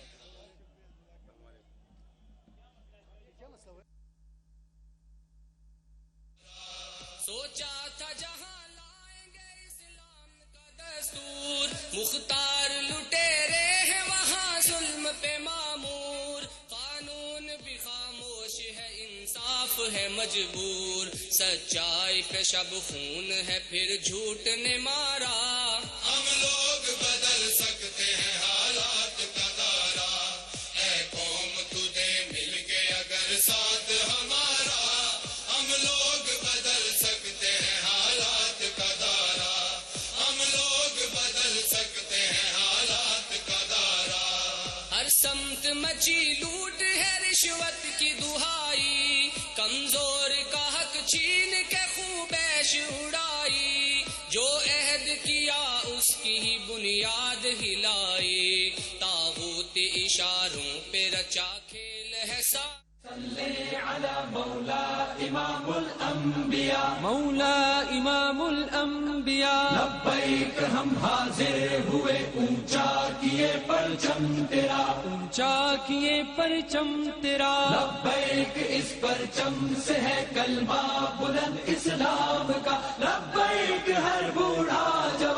سوچا تھا جہاں لائیں گے اسلام کا دستور، مختار لٹیرے ہیں وہاں ظلم پہ معمور، قانون بھی خاموش ہے انصاف ہے مجبور، سچائی پہ شب خون ہے پھر جھوٹ نے مارا. ہم لوگ بدل سکتے ہیں حالات کا دارا، اے قوم تجھے مل کے اگر ساتھ ہمارا. ہم لوگ بدل سکتے ہیں حالات کا دارا، ہم لوگ بدل سکتے ہیں حالات کا دارا. ہر سمت مچی لوٹ ہے رشوت کی دہائی، کمزور کا حق چھین کے خوبیش اڑائی. جو عہد کیا اس کی ہی بنیاد ہلائی، طاغوت اشاروں پہ رچا کھیل ہے مولا امام الانبیاء لبیک ہم حاضر ہوئے، اونچا کیے پرچم تیرا، اونچا کیے پرچم تیرا. لبیک اس پرچم سے ہے کلمہ بلند اسلام کا، لبیک ہر بوڑھا جوان